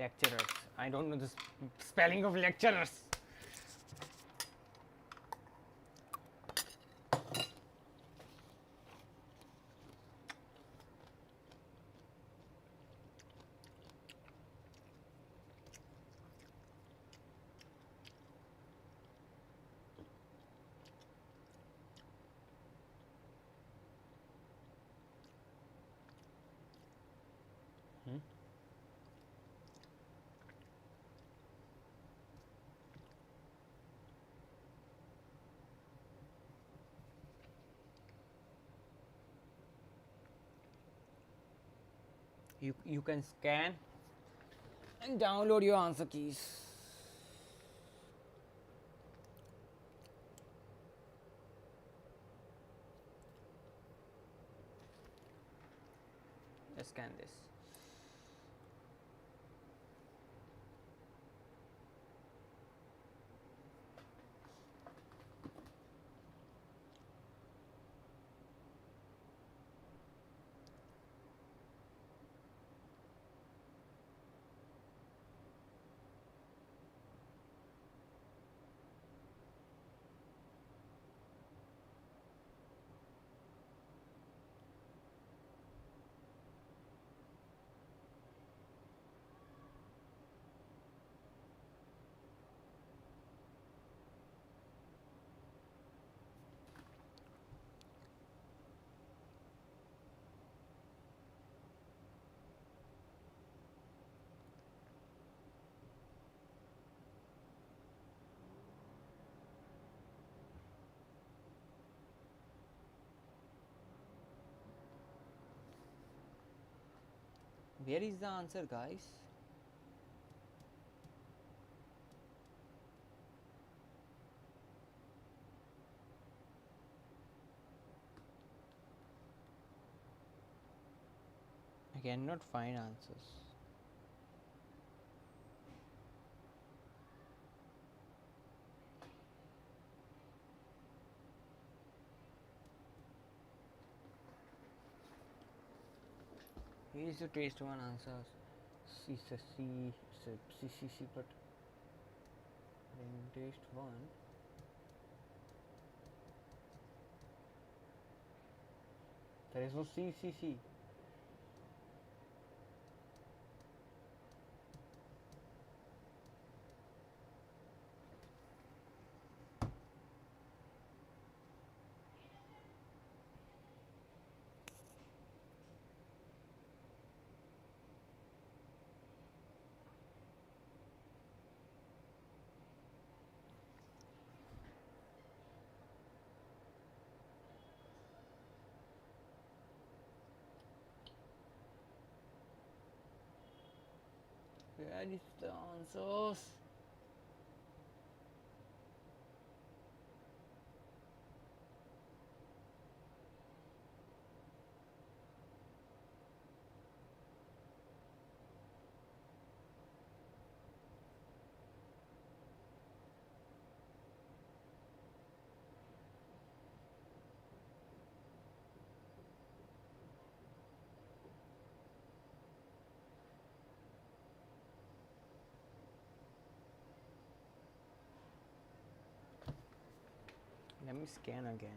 Lecturers. I don't know the spelling of lecturers. Hmm? You can scan and download your answer keys. Just scan this. Where is the answer, guys? I cannot find answers. Here is the taste one answers. C, C, C, C, C, C, but then taste one. There is no C, C, C. Where is the answers? Let me scan again.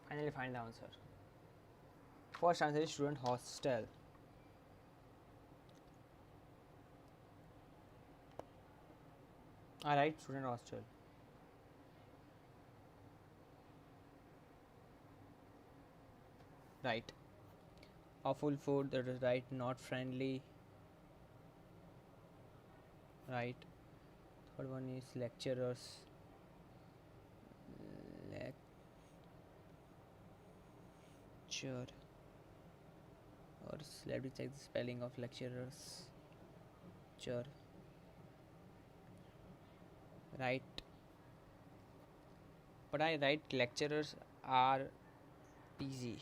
Finally find the answer. First answer is student hostel. Alright, student hostel. Right. Awful food, that is right. Not friendly. Right. Third one is lecturers. Lecture. Or let me check the spelling of lecturers. Lecture. Right. But I write lecturers are easy.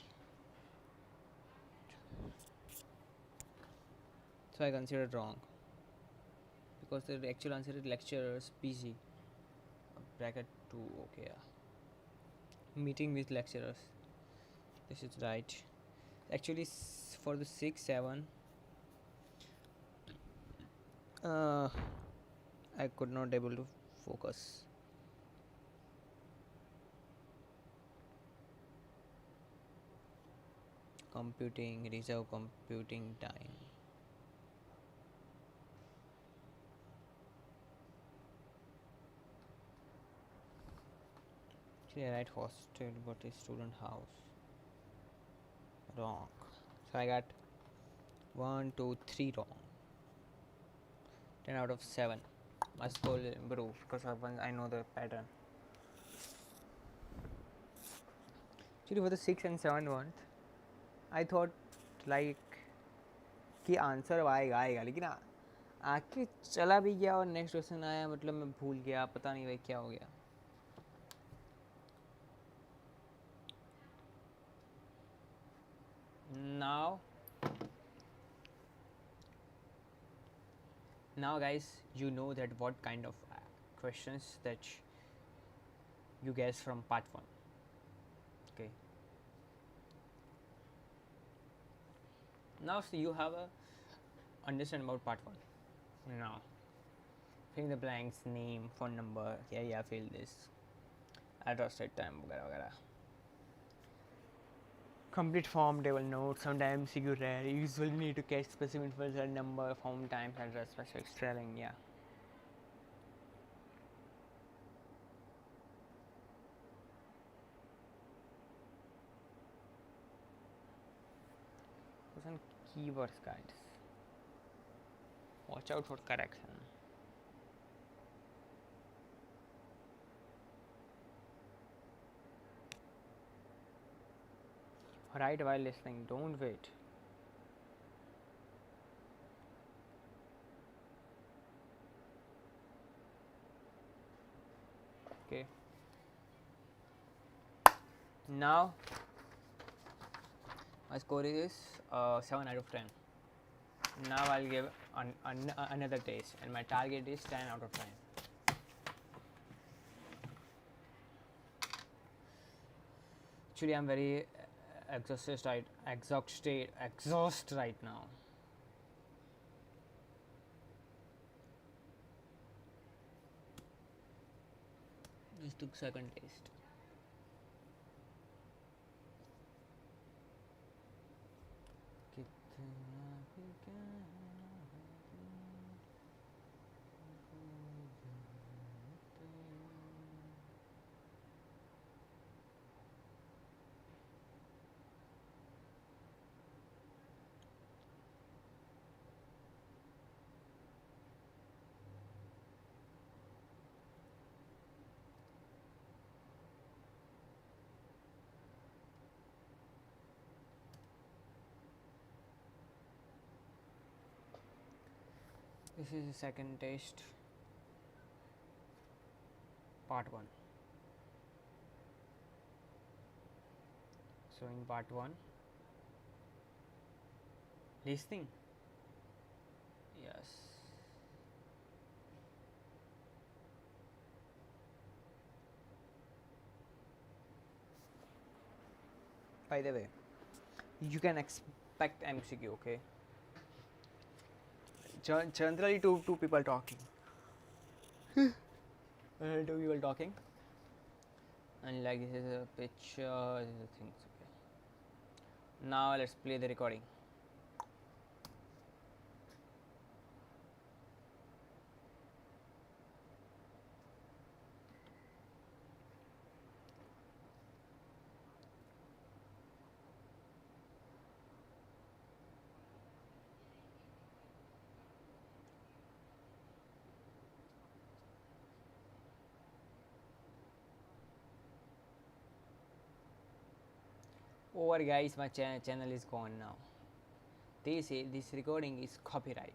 So I considered wrong because the actual answer is lecturers busy. Bracket 2. Okay, yeah. Meeting with lecturers. This is right. Actually, for the 6 7, uh, I could not able to focus. Computing, reserve computing time. Actually, I write hostel, but a student house. Wrong. So I got 1, 2, 3 wrong. 10 out of 7. Must go improve because I know the pattern. Actually, for the 6 and 7 one, I thought like कि answer आएगा आएगा लेकिन आके चला भी गया और next question आया मतलब मैं भूल गया पता नहीं भाई क्या हो गया. Now guys, you know that what kind of questions that you guess from part 1. Okay, now so you have a understand about part 1. Now fill the blanks, name, phone number, yeah fill this, address, set time वगैरह वगैरह. Complete form table notes. Sometimes you rare. You usually need to catch specific information, number, form, time, address, specific spelling. Yeah. Some keywords, guys. Watch out for correction. Write while listening. Don't wait. Okay. Now my score is 7 out of 10. Now I'll give another test, and my target is 10 out of 10. Actually, I'm very exhausted right now. This took second test. This is the second test, part 1. So in part 1, listening. Yes. By the way, you can expect MCQ, okay? Generally two people talking. Two people talking. And like this is a picture, this is things, okay. Now let's play the recording. Over guys, my channel is gone now. They say this recording is copyright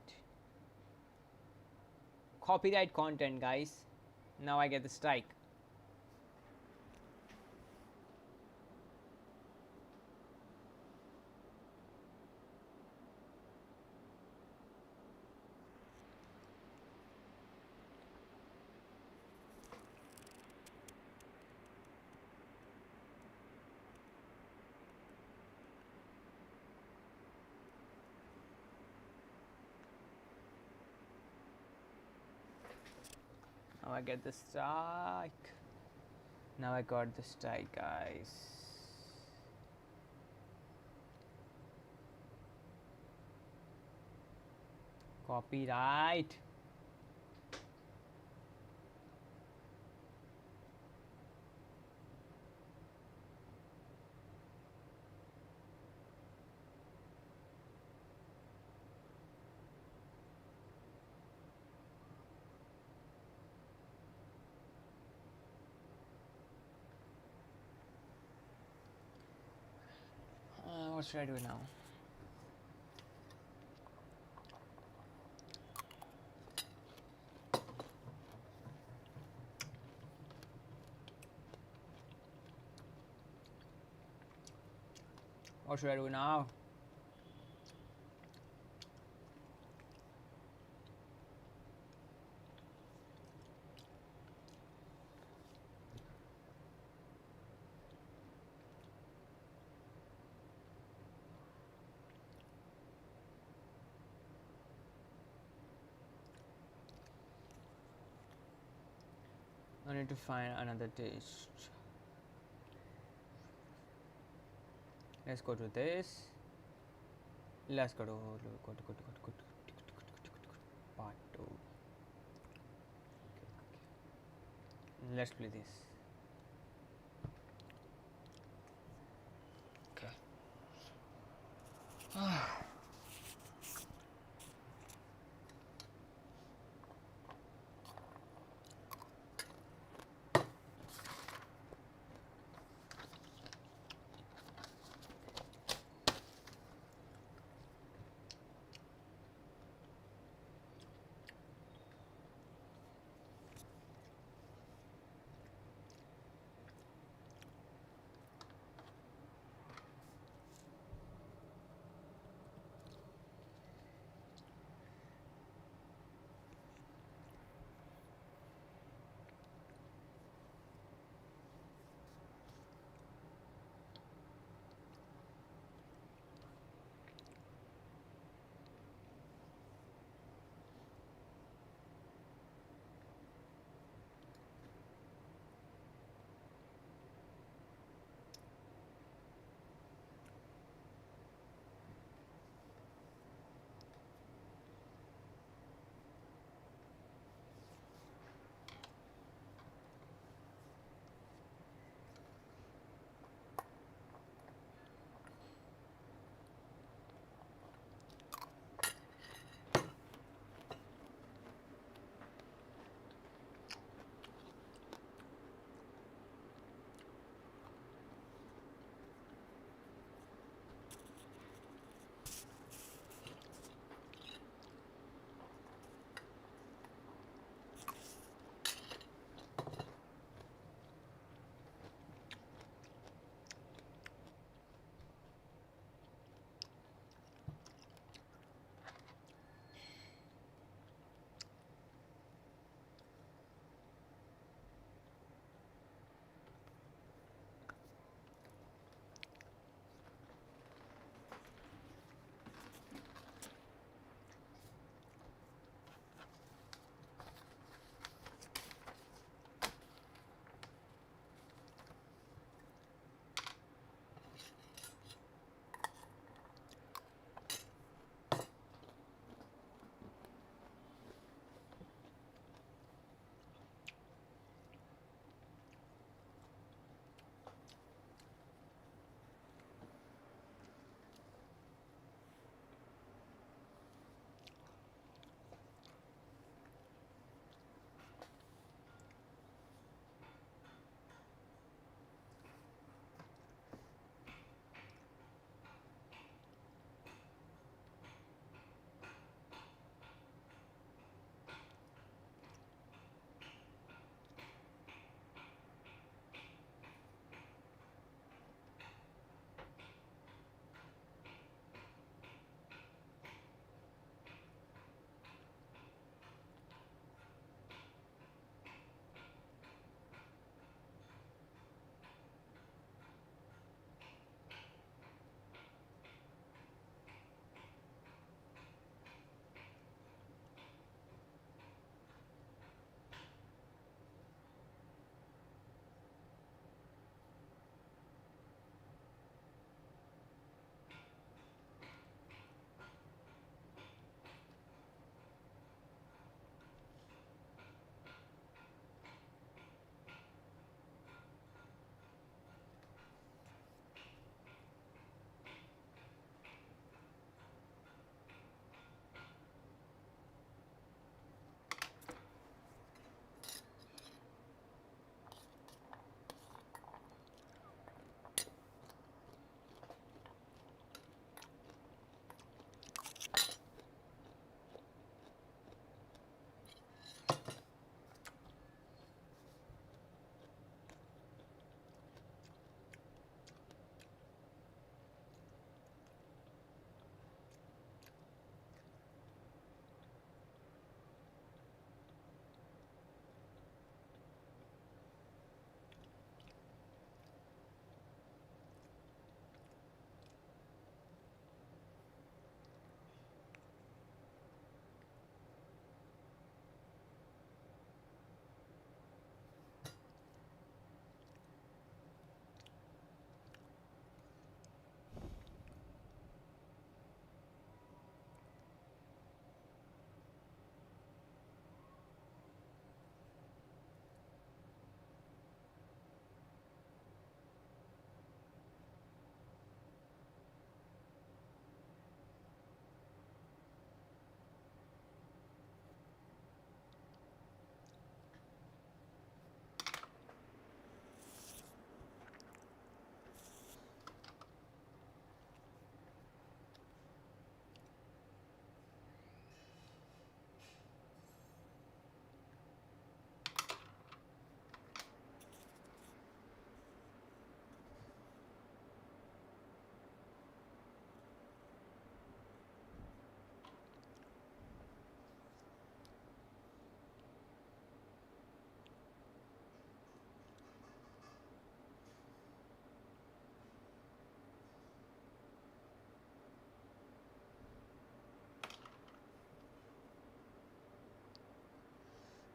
content, guys. Now I get the strike. I get the strike. Now I got the strike, guys. Copyright. What should I do now? What should I do now? I need to find another dish. Let's go to this. Let's go to part 2. Let's play this. Okay.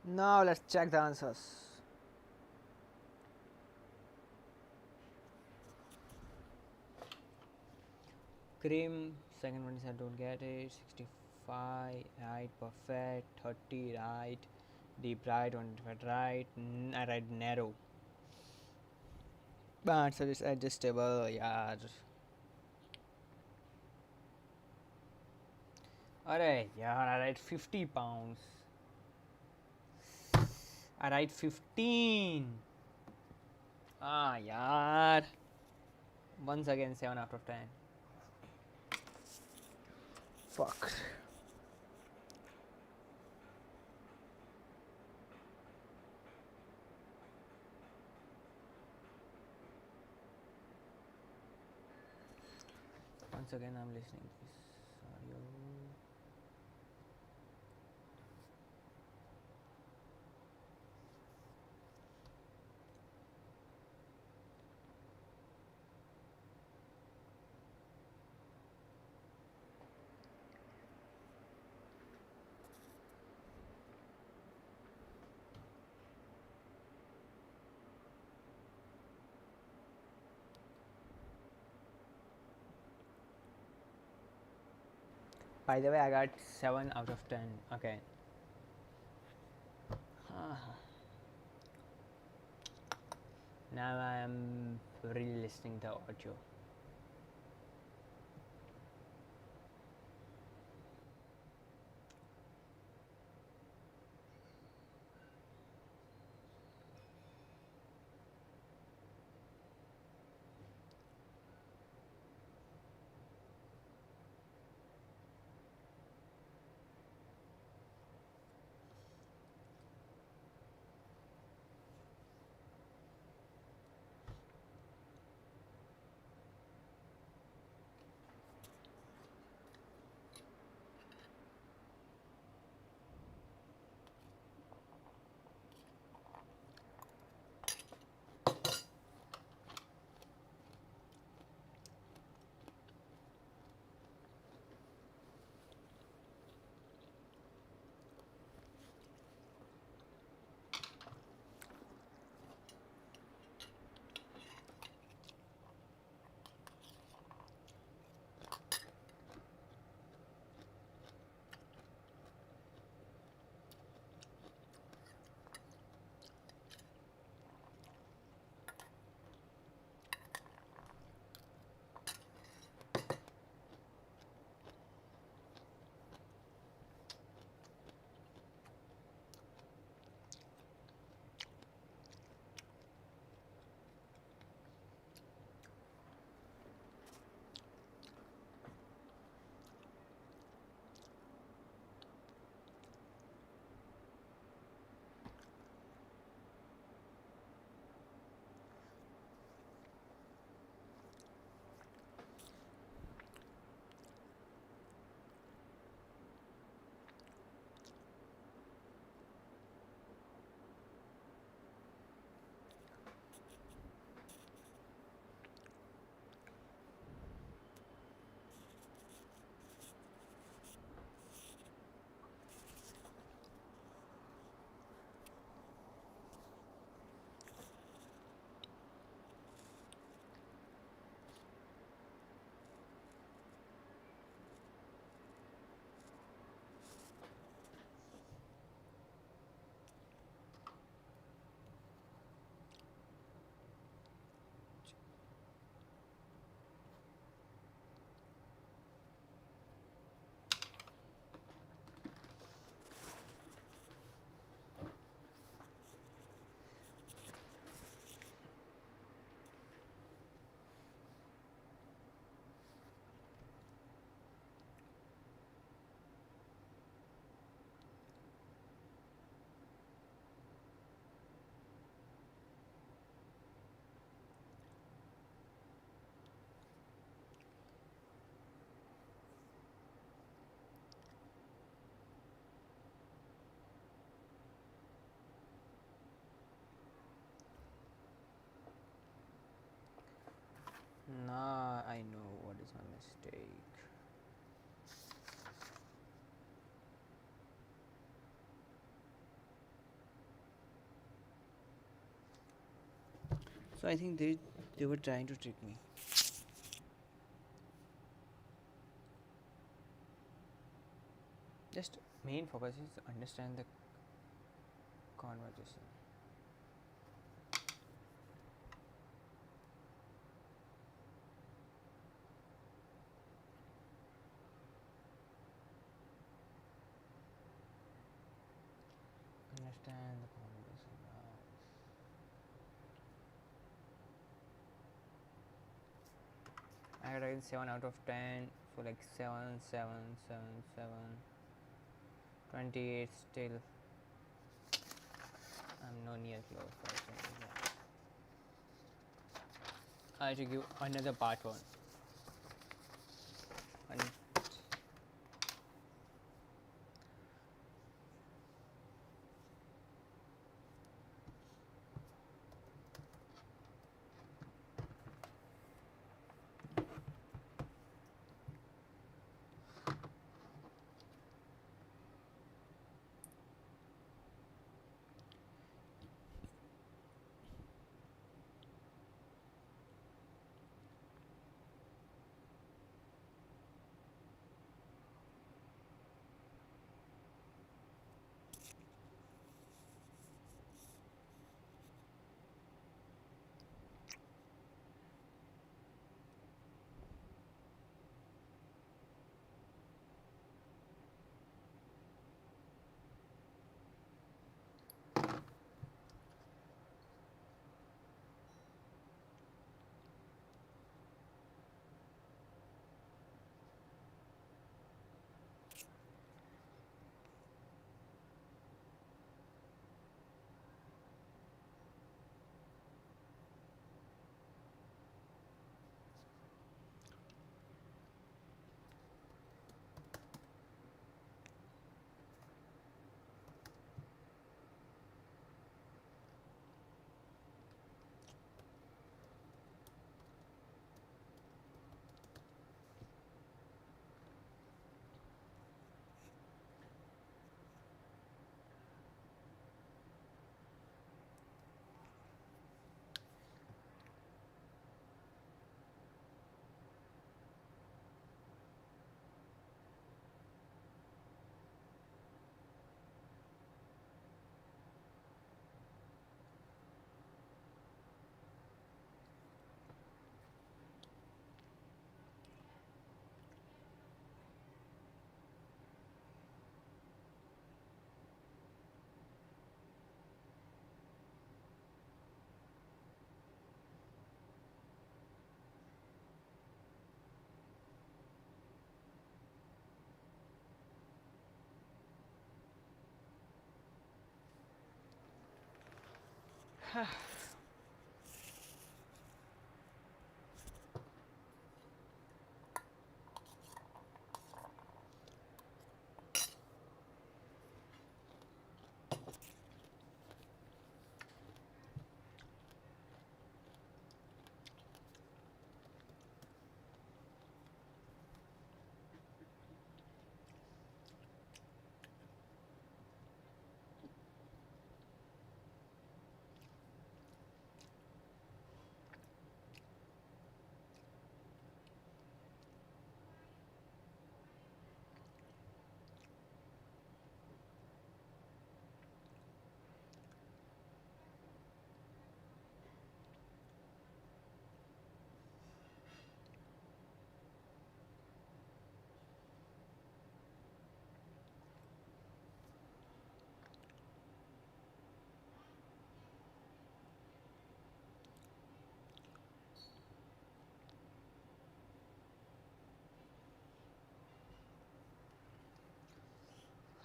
Now let's check the answers. Cream, second one is I don't get it. 65, right, perfect. 30, right. Deep right, 125, right. I write narrow. The answer is adjustable, yeah. Alright, yeah, I write 50 pounds. I write 15. Ah, yaar. Once again, 7 out of 10. Fuck. Once again, I'm listening to this audio. By the way, I got 7 out of 10 again. Now I am really listening to the audio. So I think they were trying to trick me. Just main focus is understand the conversation. Understand the conversation. I got like 7 out of 10. So like 7, 7, 7, 7. 28 still. I'm no near close. I have to give another part one. And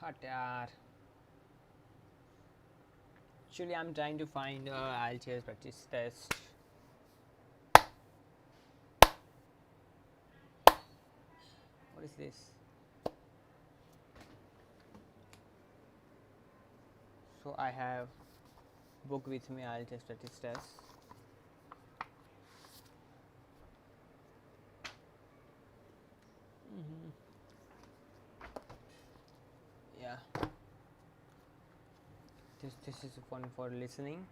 hot yaar. Actually, I'm trying to find IELTS practice test. What is this? So I have book with me IELTS practice test. Yeah. This is one for listening.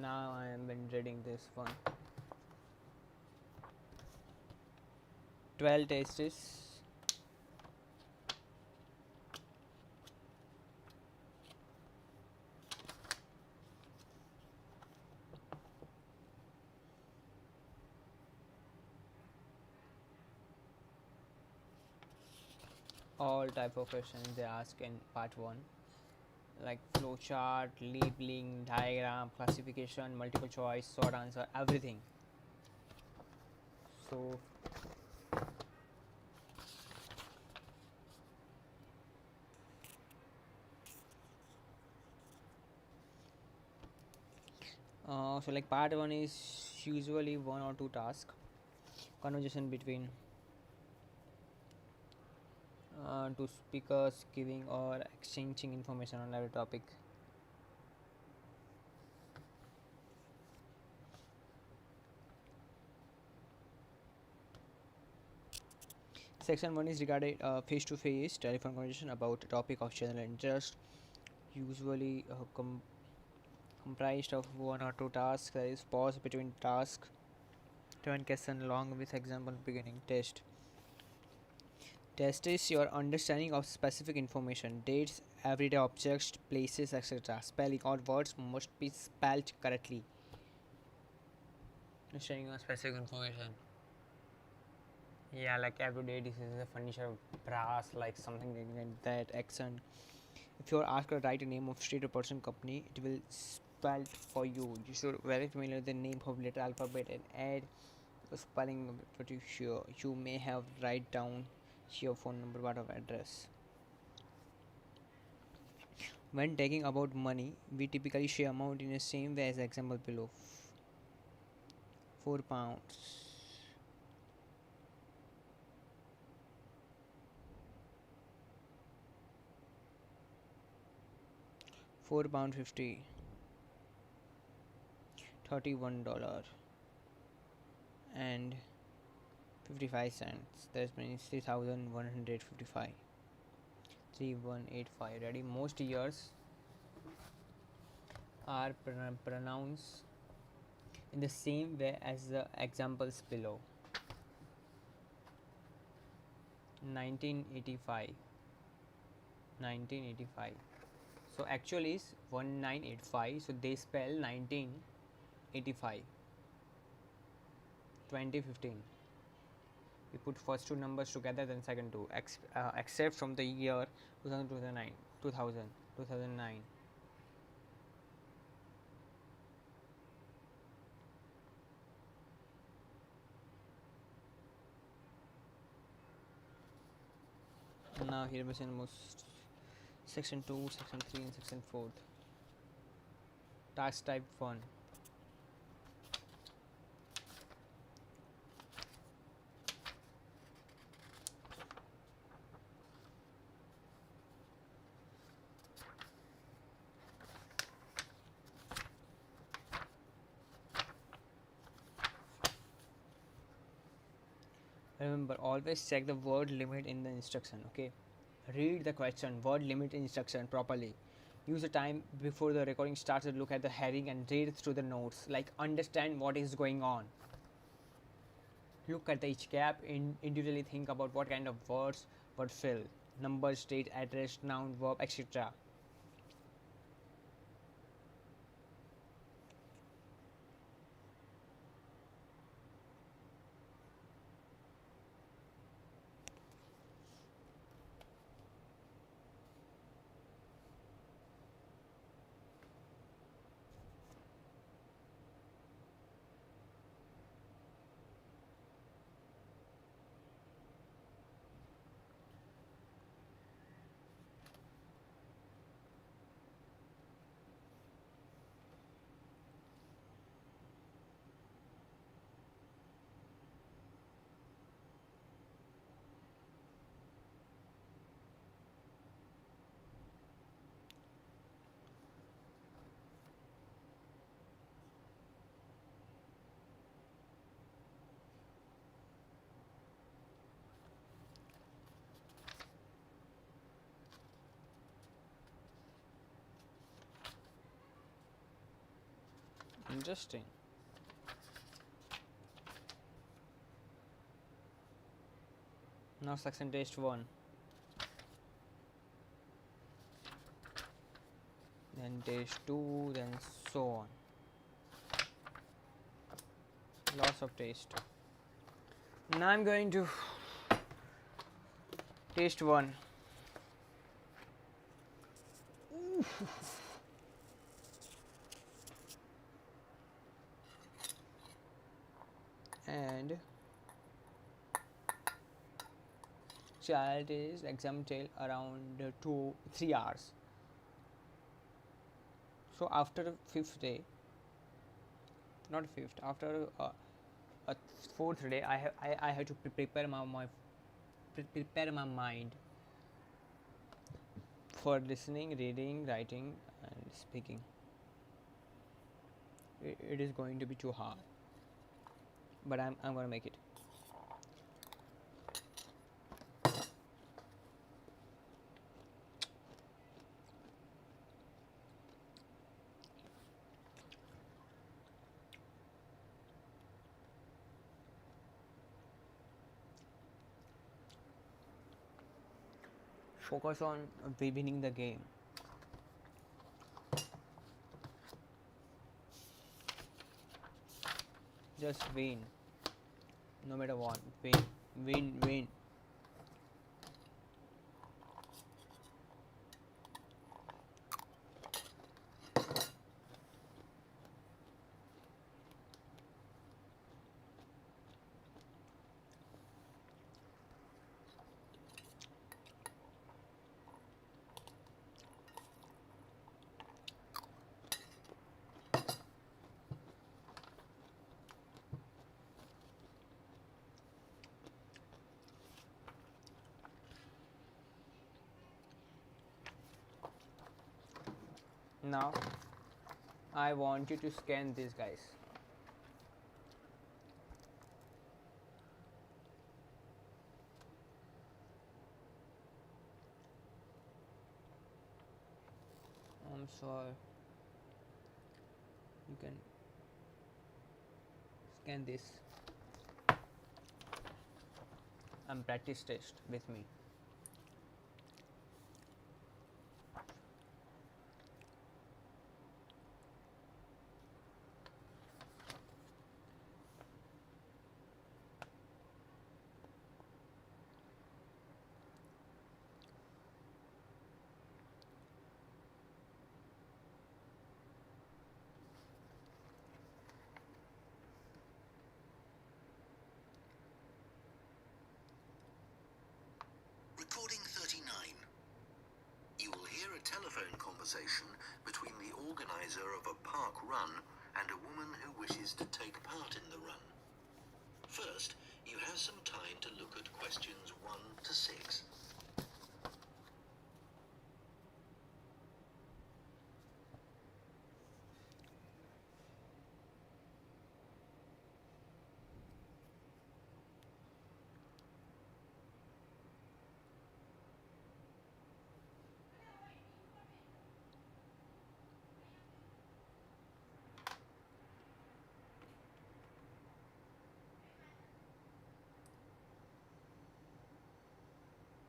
Now I have been reading this one. 12 tests. All type of questions they ask in part 1, like flowchart, labeling, diagram, classification, multiple choice, short answer, everything. So like part 1 is usually one or two tasks, conversation between two speakers giving or exchanging information on every topic. Section 1 is regarding face-to-face telephone conversation about a topic of general interest, usually comprised of one or two tasks. There is pause between tasks to one question along with example beginning. Test is your understanding of specific information, dates, everyday objects, places, etc. Spelling or words must be spelled correctly. Understanding of specific information. Yeah, like everyday this is a furniture, brass, like something like that. Accent. If you are asked to write a name of street or person company, it will spell it for you. You should very familiar with the name of letter alphabet and add the spelling of what you sure. You may have write down your phone number, what of address. When talking about money, we typically share amount in the same way as example below. £4. £4 50. $31 and 55 cents. That means 3,155. 3185. Ready? Most years are pronounced in the same way as the examples below. 1985. 1985. So actually is 1985. So they spell 1985. 2015. We put first two numbers together, then second two, except from the year 2009, 2000, 2009. Now here we see most section 2, section 3 and section 4. Task type 1. Remember, always check the word limit in the instruction. Okay, read the question, word limit instruction properly. Use the time before the recording starts to look at the heading and read through the notes, like understand what is going on. Look at each gap, individually think about what kind of words would fill, number, state, address, noun, verb, etc. Interesting. Now section test 1. Then test 2, then so on. Lots of taste. Now I'm going to taste 1. And child is exam till around 2-3 hours. So after 5th day, not 5th, after a 4th day, I have to prepare my mind for listening, reading, writing, and speaking. It is going to be too hard, but I'm gonna make it. Focus on winning the game. Just win. No matter what, win. Now I want you to scan this, guys. I'm sorry. You can scan this and practice test with me. Recording 39. You will hear a telephone conversation between the organizer of a park run and a woman who wishes to take part in the run. First, you have some time to look at questions 1 to 6.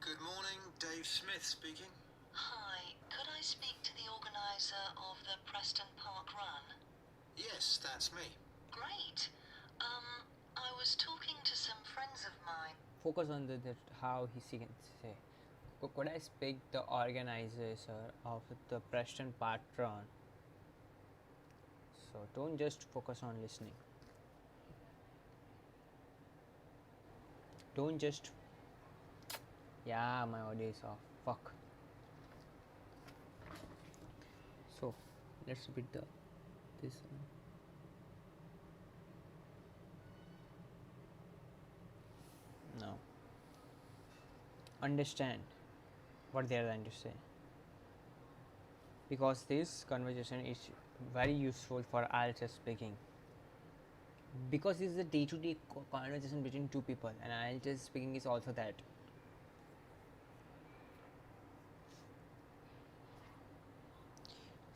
Good morning, Dave Smith speaking. Hi, could I speak to the organizer of the Preston Park Run? Yes, that's me. Great. I was talking to some friends of mine. Focus on the how he can say. Could I speak the organizer of the Preston Park Run? So don't just focus on listening. Don't just. Yeah, my audio is off. Fuck. So let's repeat this one. Now understand what they are trying to say, because this conversation is very useful for IELTS speaking, because this is a day-to-day conversation between two people, and IELTS speaking is also that.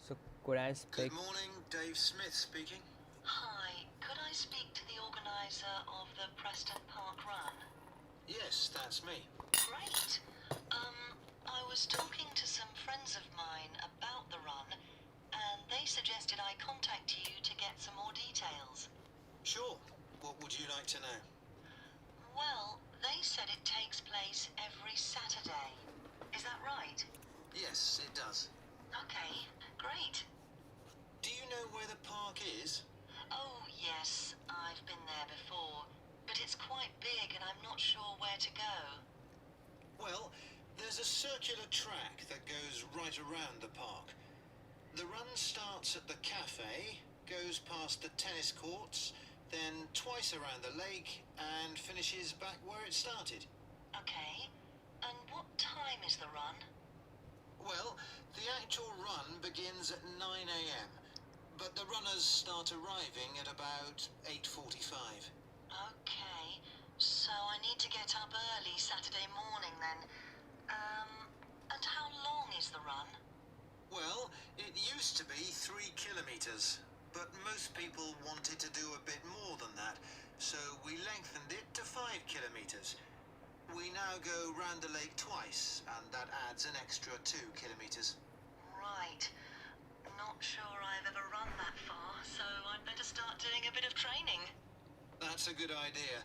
So could I speak? Good morning, Dave Smith speaking. the Preston Park Run? Yes, that's me. Great. I was talking to some friends of mine about the run, and they suggested I contact you to get some more details. Sure. What would you like to know? Well, they said it takes place every Saturday. Is that right? Yes, it does. Okay, great. Do you know where the park is? Oh, yes, I've been there before, but it's quite big and I'm not sure where to go. Well, there's a circular track that goes right around the park. The run starts at the cafe, goes past the tennis courts, then twice around the lake, and finishes back where it started. Okay, and what time is the run? Well, the actual run begins at 9 a.m., but the runners start arriving at about 8:45. Okay, so I need to get up early Saturday morning then. And how long is the run? Well, it used to be 3 kilometers, but most people wanted to do a bit more than that, so we lengthened it to 5 kilometers. We now go round the lake twice, and that adds an extra 2 kilometers. Right. Not sure I've ever run that far, so I'd better start doing a bit of training. That's a good idea,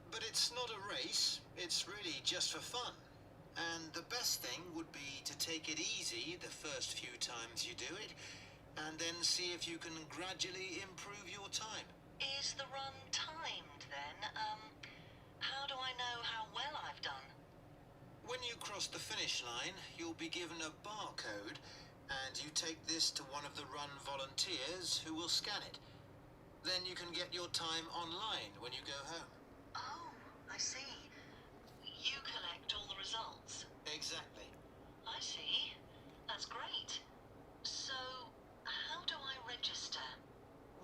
but it's not a race, it's really just for fun. And the best thing would be to take it easy the first few times you do it, and then see if you can gradually improve your time. Is the run timed then? How do I know how well I've done? When you cross the finish line, you'll be given a barcode, and you take this to one of the run volunteers who will scan it. Then you can get your time online when you go home. Oh, I see. You collect all the results. Exactly. I see. That's great. So, how do I register?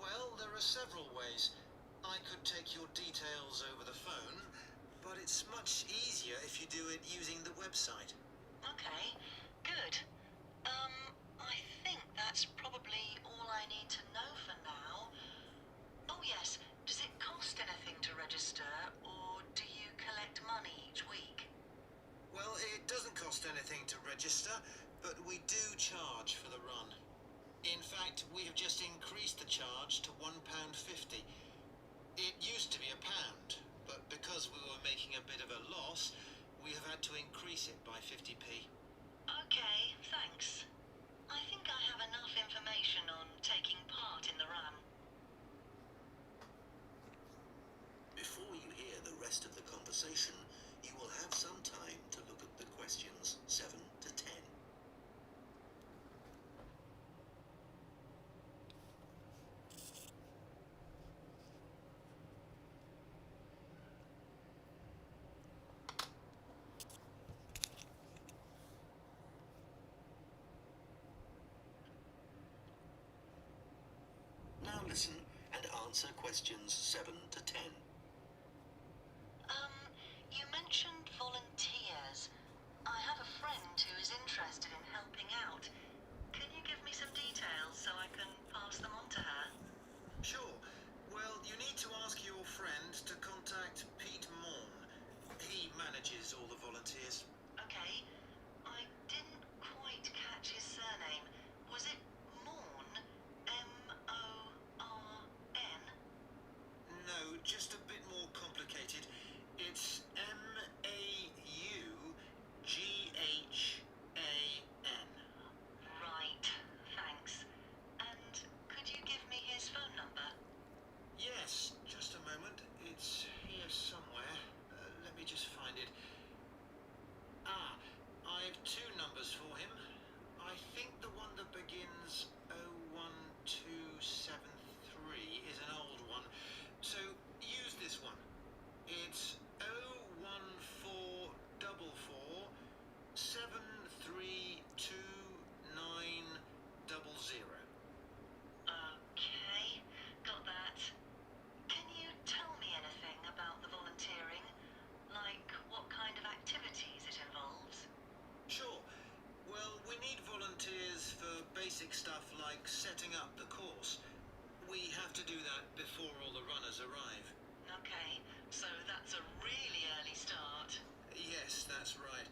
Well, there are several ways. I could take your details over the phone, but it's much easier if you do it using the website. Okay, good. I think that's probably all I need to know for now. Oh yes, does it cost anything to register, or do you collect money each week? Well, it doesn't cost anything to register, but we do charge for the run. In fact, we have just increased the charge to £1.50. It used to be £1, but because we were making a bit of a loss, we have had to increase it by 50p. Okay, thanks. I think I have enough information on taking part in the run. Before you hear the rest of the conversation, you will have some time to look at the questions 7 to 10. Now listen and answer questions 7 to 10. You mentioned volunteers. I have a friend who is interested in helping out. Can you give me some details so I can pass them on to her? Sure. Well, you need to ask your friend to contact Pete Morn. He manages all the volunteers. Okay. I didn't quite catch his surname. Was it Morn? M-O-R-N? No, just a bit more complicated. It's Maughan. Right, thanks. And could you give me his phone number? Yes, just a moment. It's here somewhere. Let me just find it. Ah, I've 2 numbers for him. I think the one that begins 01273 is an old one. So use this one. It's 01444 7329000. Okay, got that. Can you tell me anything about the volunteering? Like what kind of activities it involves? Sure. Well, we need volunteers for basic stuff like setting up the course. We have to do that before all the runners arrive. Okay, So that's a really early start. Yes, that's right.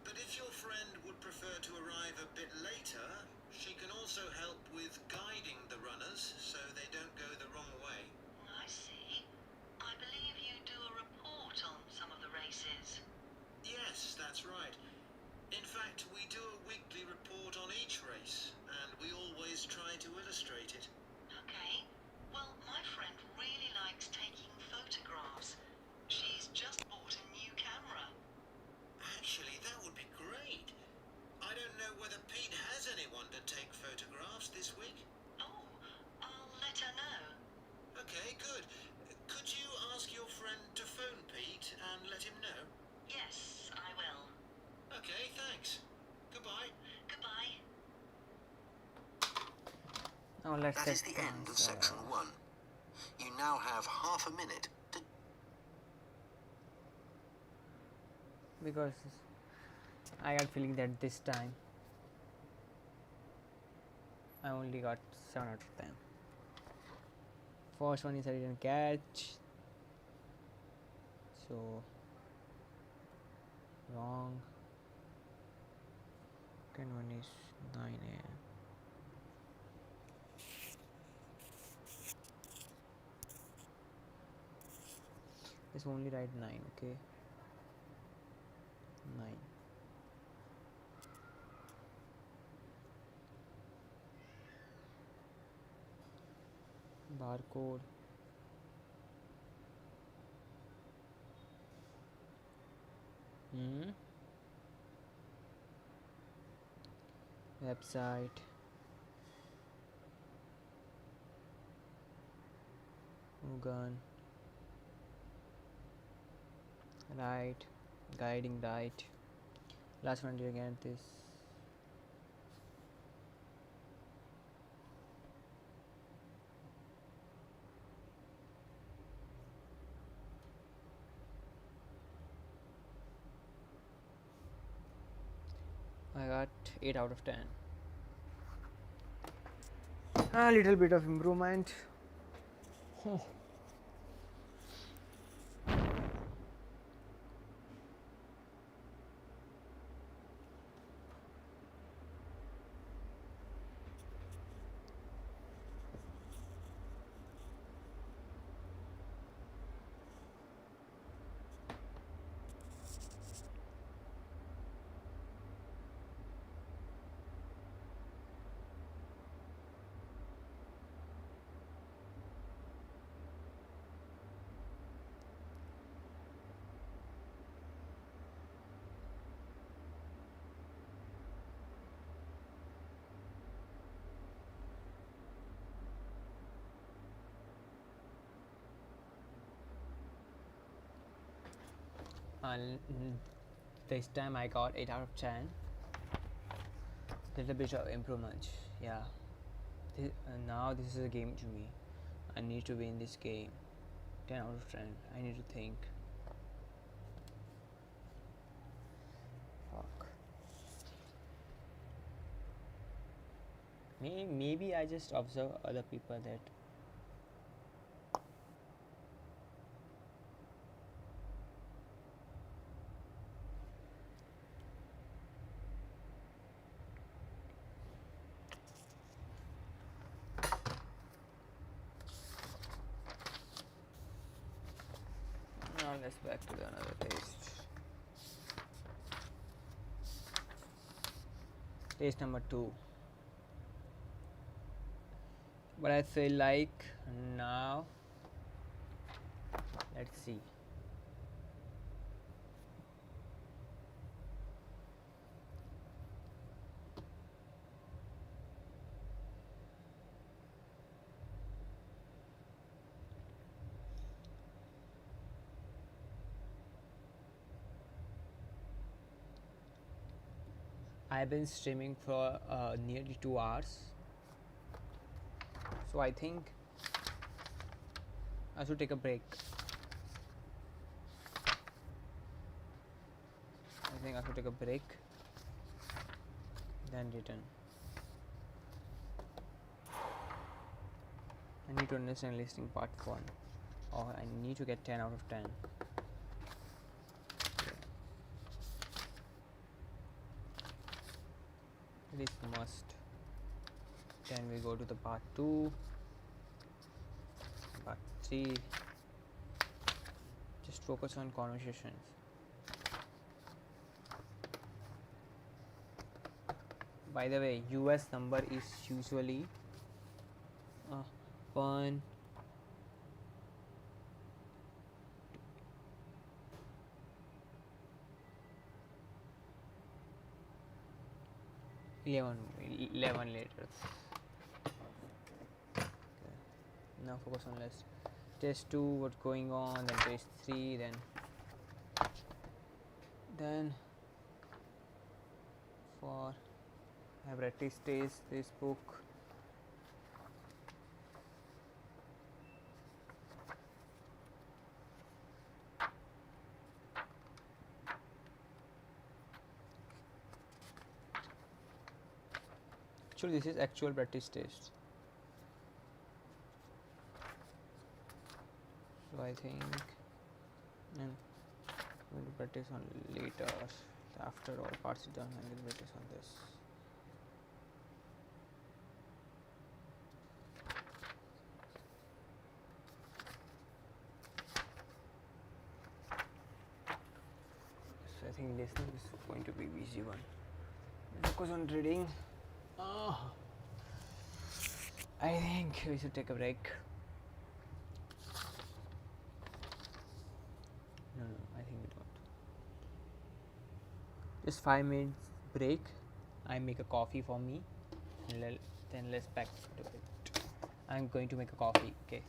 But if your friend would prefer to arrive a bit later, she can also help with guiding the runners so they don't go the wrong way. I see. I believe you do a report on some of the races. Yes, that's right. In fact, we do a weekly report on each race, and we always try to illustrate it. Okay. Well, my friend really likes taking photographs. She's just bought a new camera. Actually, that would be great. I don't know whether Pete has anyone to take photographs this week. Oh, I'll let her know. Okay, good. Could you ask your friend to phone Pete and let him know? Yes, I will. Okay, thanks. Goodbye. Goodbye. Now let's That check is the the end of answer. section 1. You now have half a minute to... Because I got feeling that this time I only got 7 out of 10. First one is I didn't catch, so wrong. Second one is 9 a.m. It's only write 9, okay? 9. Barcode. Website. Gun. Right. Guiding right. Last one, did I get this? I got 8 out of 10. A little bit of improvement. And this time I got 8 out of 10. Little bit of improvement, yeah. Now this is a game to me. I need to win this game. 10 out of 10. I need to think. Fuck. Maybe I just observe other people that now let's back to the another taste. Taste number 2. But I feel like now let's see. I've been streaming for nearly 2 hours, so I think I should take a break. I think I should take a break, then return. I need to understand listening part 1 Oh, I need to get 10 out of 10. It is must. Then we go to the part 2, part 3. Just focus on conversations. By the way, US number is usually 1 11 letters. Okay. Now focus on list. Test 2, what's going on, then test 3, then for I've read this test, this book. Actually, this is actual practice test. So I think I'm going to practice on later. After all parts are done, I will practice on this. So I think listening is going to be easy one. Focus on reading. I think we should take a break. No, I think we don't. Just 5 minutes break. I make a coffee for me. Then let's back to it. I'm going to make a coffee. Okay.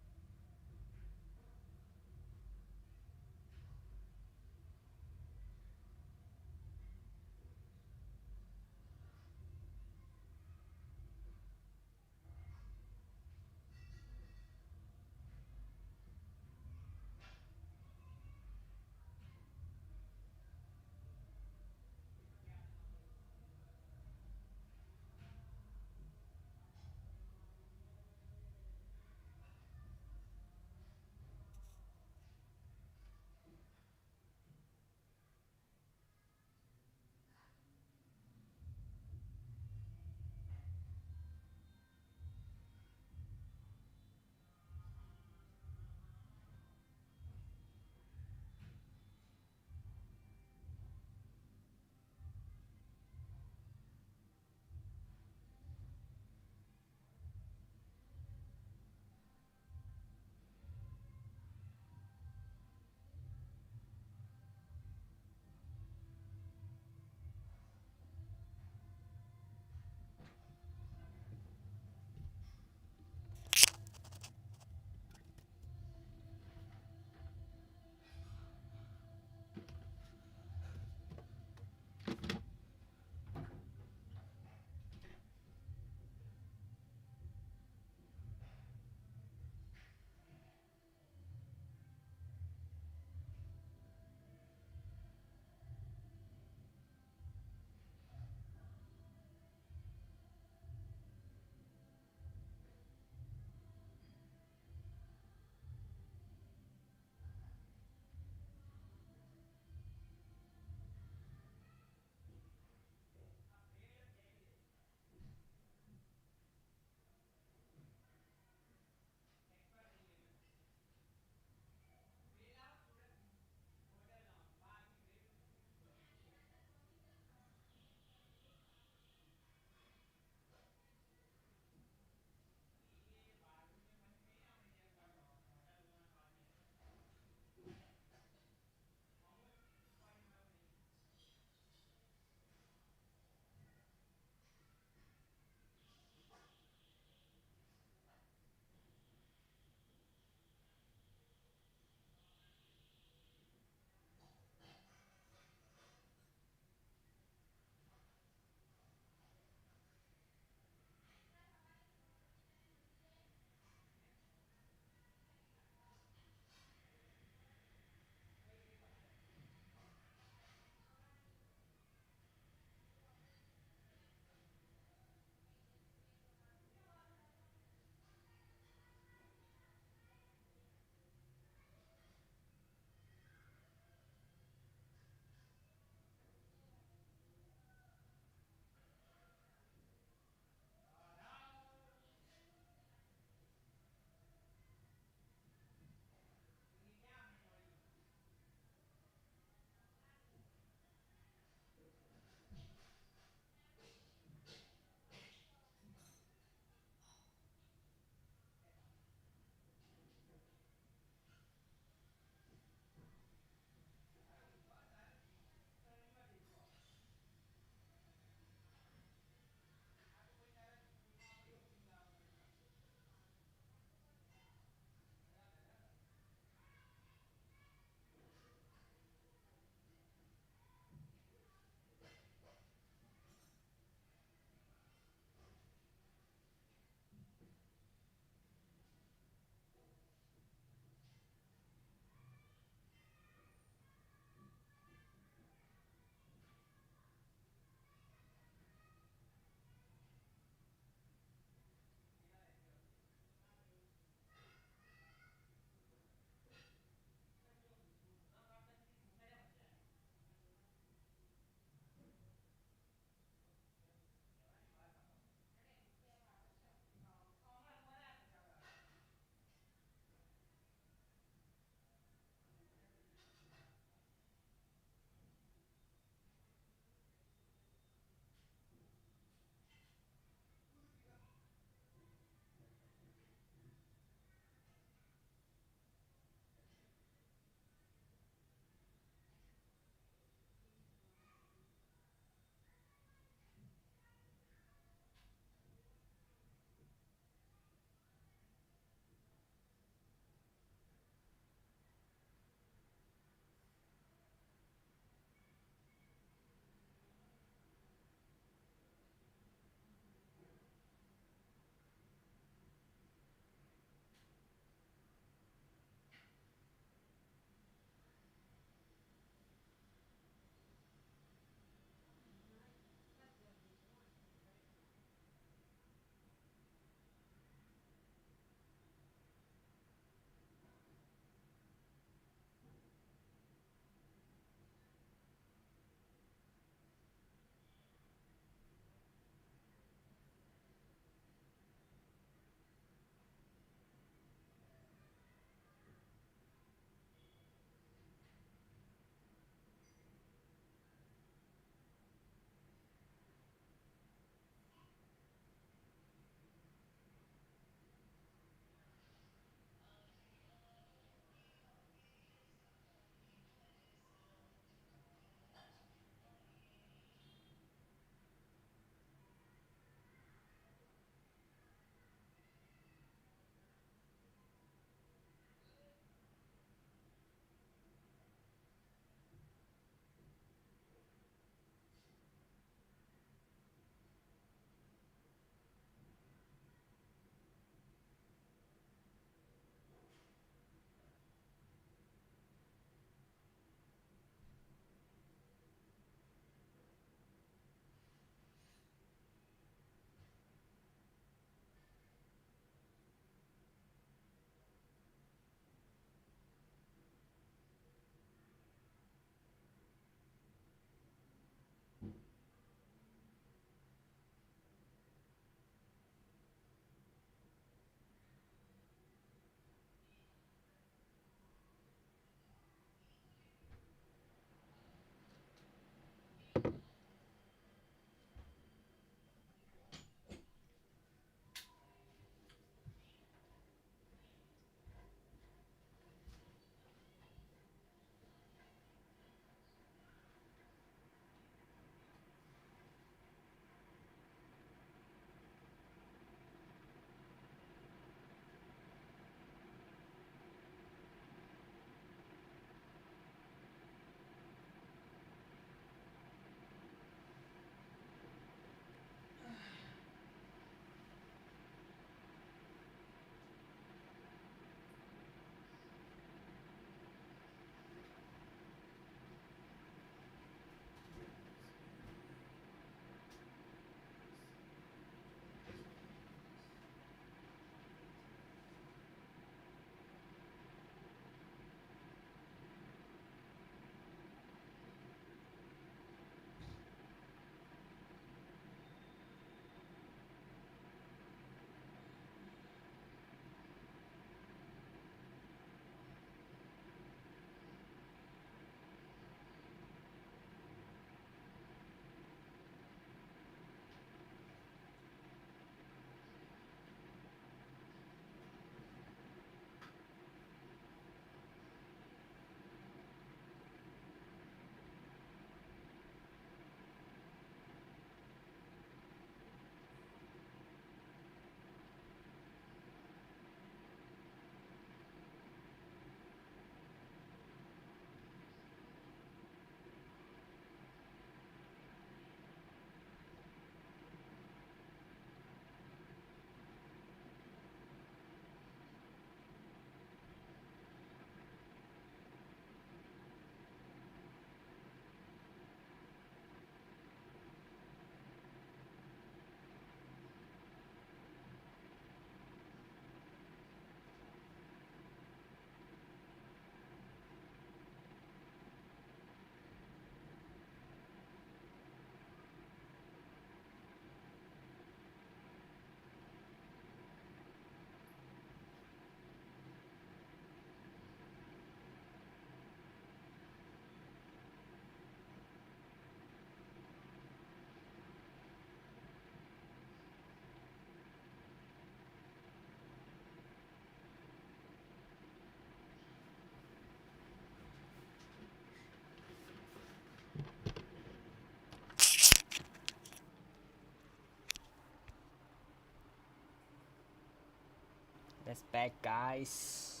Let's back, guys.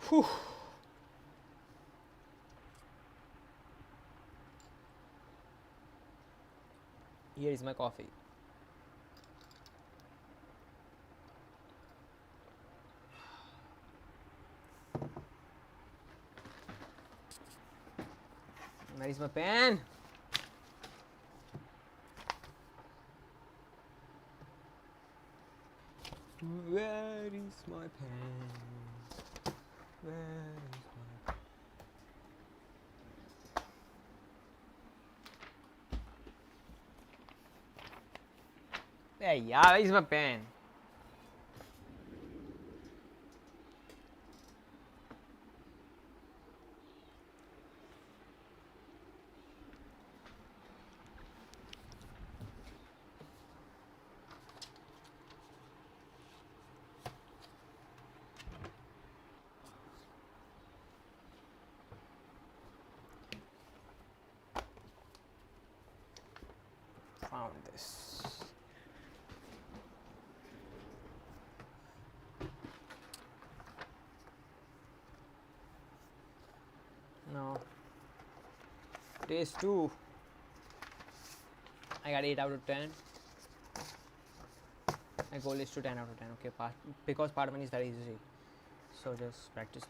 Whew. Here is my coffee. Where is my pen? Where is my pen? Where is my pen? Hey, yeah, where is my pen? Found this. No. Test 2. I got 8 out of 10. My goal is to 10 out of 10. Okay, because part 1 is very easy. So just practice.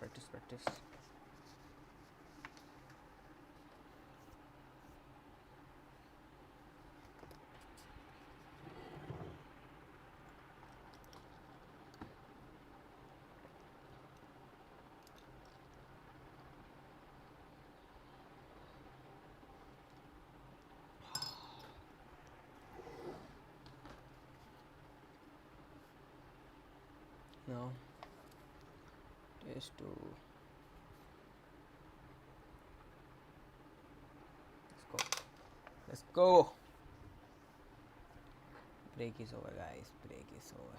No. Test 2. Let's go. Break is over, guys. Break is over.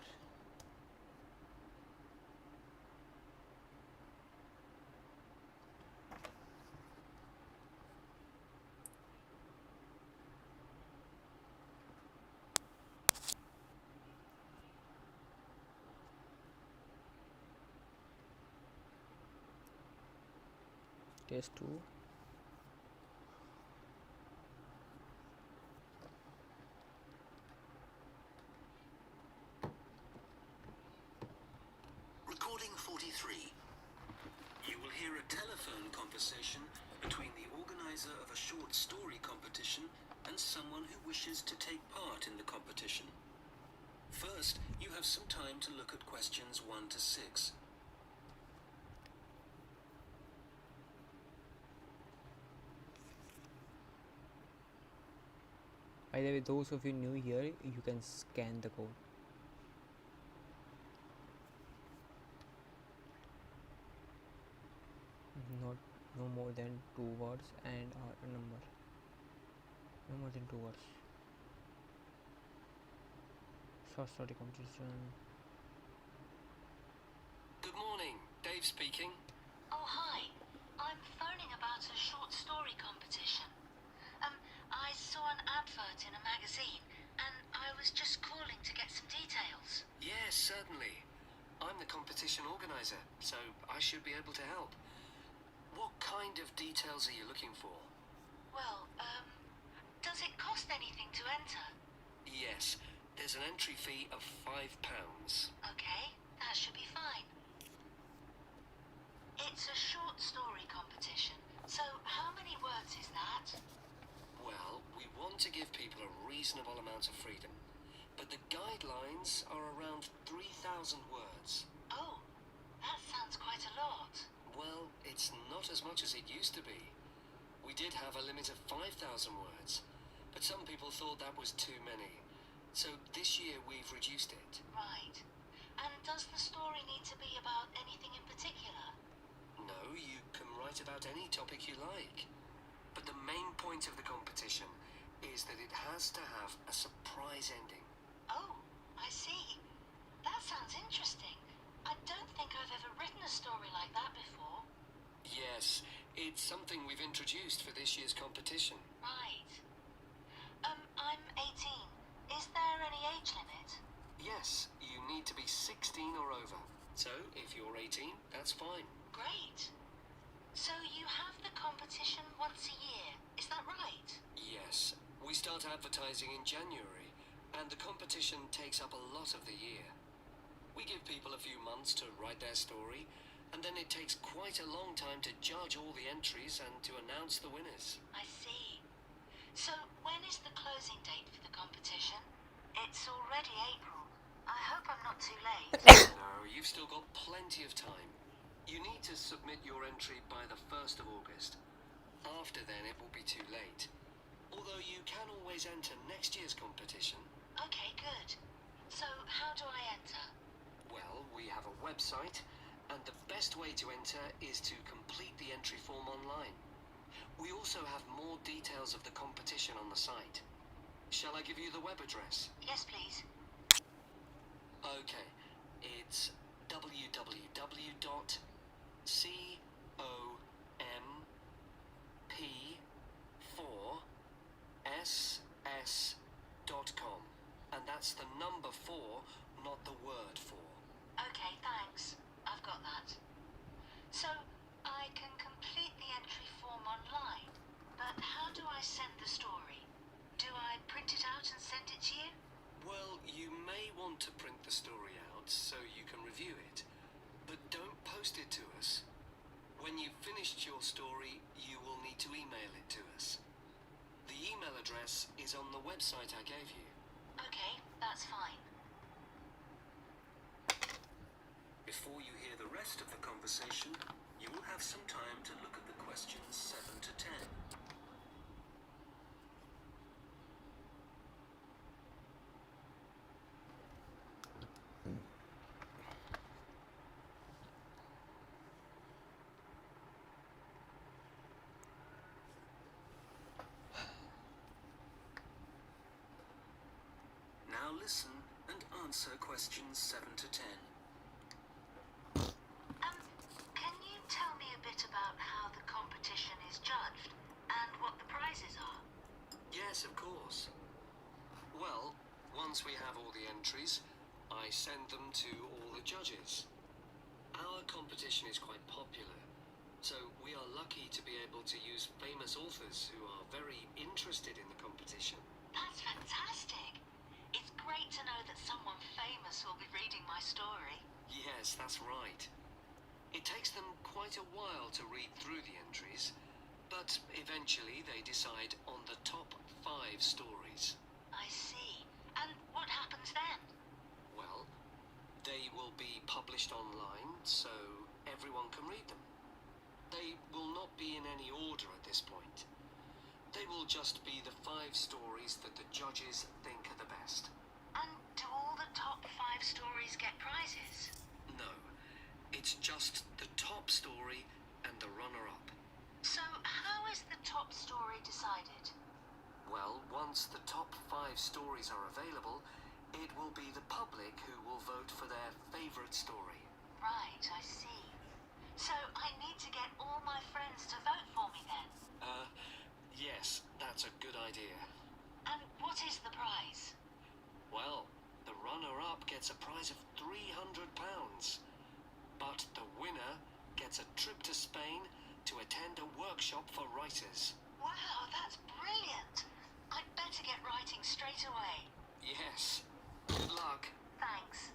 Test 2. Recording 43. You will hear a telephone conversation between the organizer of a short story competition and someone who wishes to take part in the competition. First, you have some time to look at questions 1 to 6. By the way, those of you new here, you can scan the code. No more than 2 words and a number. No more than 2 words. Short story competition. Good morning, Dave speaking. Oh, hi. I'm phoning about a short story competition. I saw an advert in a magazine, and I was just calling to get some details. Yes, certainly. I'm the competition organizer, so I should be able to help. What kind of details are you looking for? Well, does it cost anything to enter? Yes, there's an entry fee of £5. Okay, that should be fine. It's a short story competition, so how many words is that? Well, we want to give people a reasonable amount of freedom, but the guidelines are around 3,000 words. Oh, that sounds quite a lot. Well, it's not as much as it used to be. We did have a limit of 5,000 words, but some people thought that was too many. So this year we've reduced it. Right. And does the story need to be about anything in particular? No, you can write about any topic you like. But the main point of the competition is that it has to have a surprise ending. Oh, I see. That sounds interesting. I don't think I've ever written a story like that before. Yes, it's something we've introduced for this year's competition. Right. I'm 18. Is there any age limit? Yes, you need to be 16 or over. So, if you're 18, that's fine. Great. So you have the competition once a year, is that right? Yes, we start advertising in January, and the competition takes up a lot of the year. We give people a few months to write their story, and then it takes quite a long time to judge all the entries and to announce the winners. I see. So when is the closing date for the competition? It's already April. I hope I'm not too late. No, you've still got plenty of time. You need to submit your entry by the 1st of August. After then, it will be too late. Although you can always enter next year's competition. Okay, good. So how do I enter? Well, we have a website, and the best way to enter is to complete the entry form online. We also have more details of the competition on the site. Shall I give you the web address? Yes, please. Okay, it's www.comp4ss.com, and that's the number 4, not the word 4. Okay, thanks. I've got that. So I can complete the entry form online, but how do I send the story? Do I print it out and send it to you? Well, you may want to print the story out so you can review it, but don't post it to us. When you've finished your story, you will need to email it to us. The email address is on the website I gave you. Okay, that's fine. Before you hear the rest of the conversation, you will have some time to look at the questions 7 to 10. Now listen and answer questions 7 to 10. Can you tell me a bit about how the competition is judged and what the prizes are? Yes, of course. Well, once we have all the entries, I send them to all the judges. Our competition is quite popular, so we are lucky to be able to use famous authors who are very interested in the competition. That's fantastic. It's great to know that someone famous will be reading my story. Yes, that's right. It takes them quite a while to read through the entries, but eventually they decide on the top 5 stories. I see. And what happens then? Well, they will be published online so everyone can read them. They will not be in any order at this point. They will just be the 5 stories that the judges think are the best. And do all the top 5 stories get prizes? No, it's just the top story and the runner-up. So how is the top story decided? Well, once the top 5 stories are available, it will be the public who will vote for their favorite story. Right, I see. So I need to get all my friends to vote for me then? Yes, that's a good idea. And what is the prize? Well, the runner-up gets a prize of £300, but the winner gets a trip to Spain to attend a workshop for writers. Wow, that's brilliant. I'd better get writing straight away. Yes. Good luck. Thanks.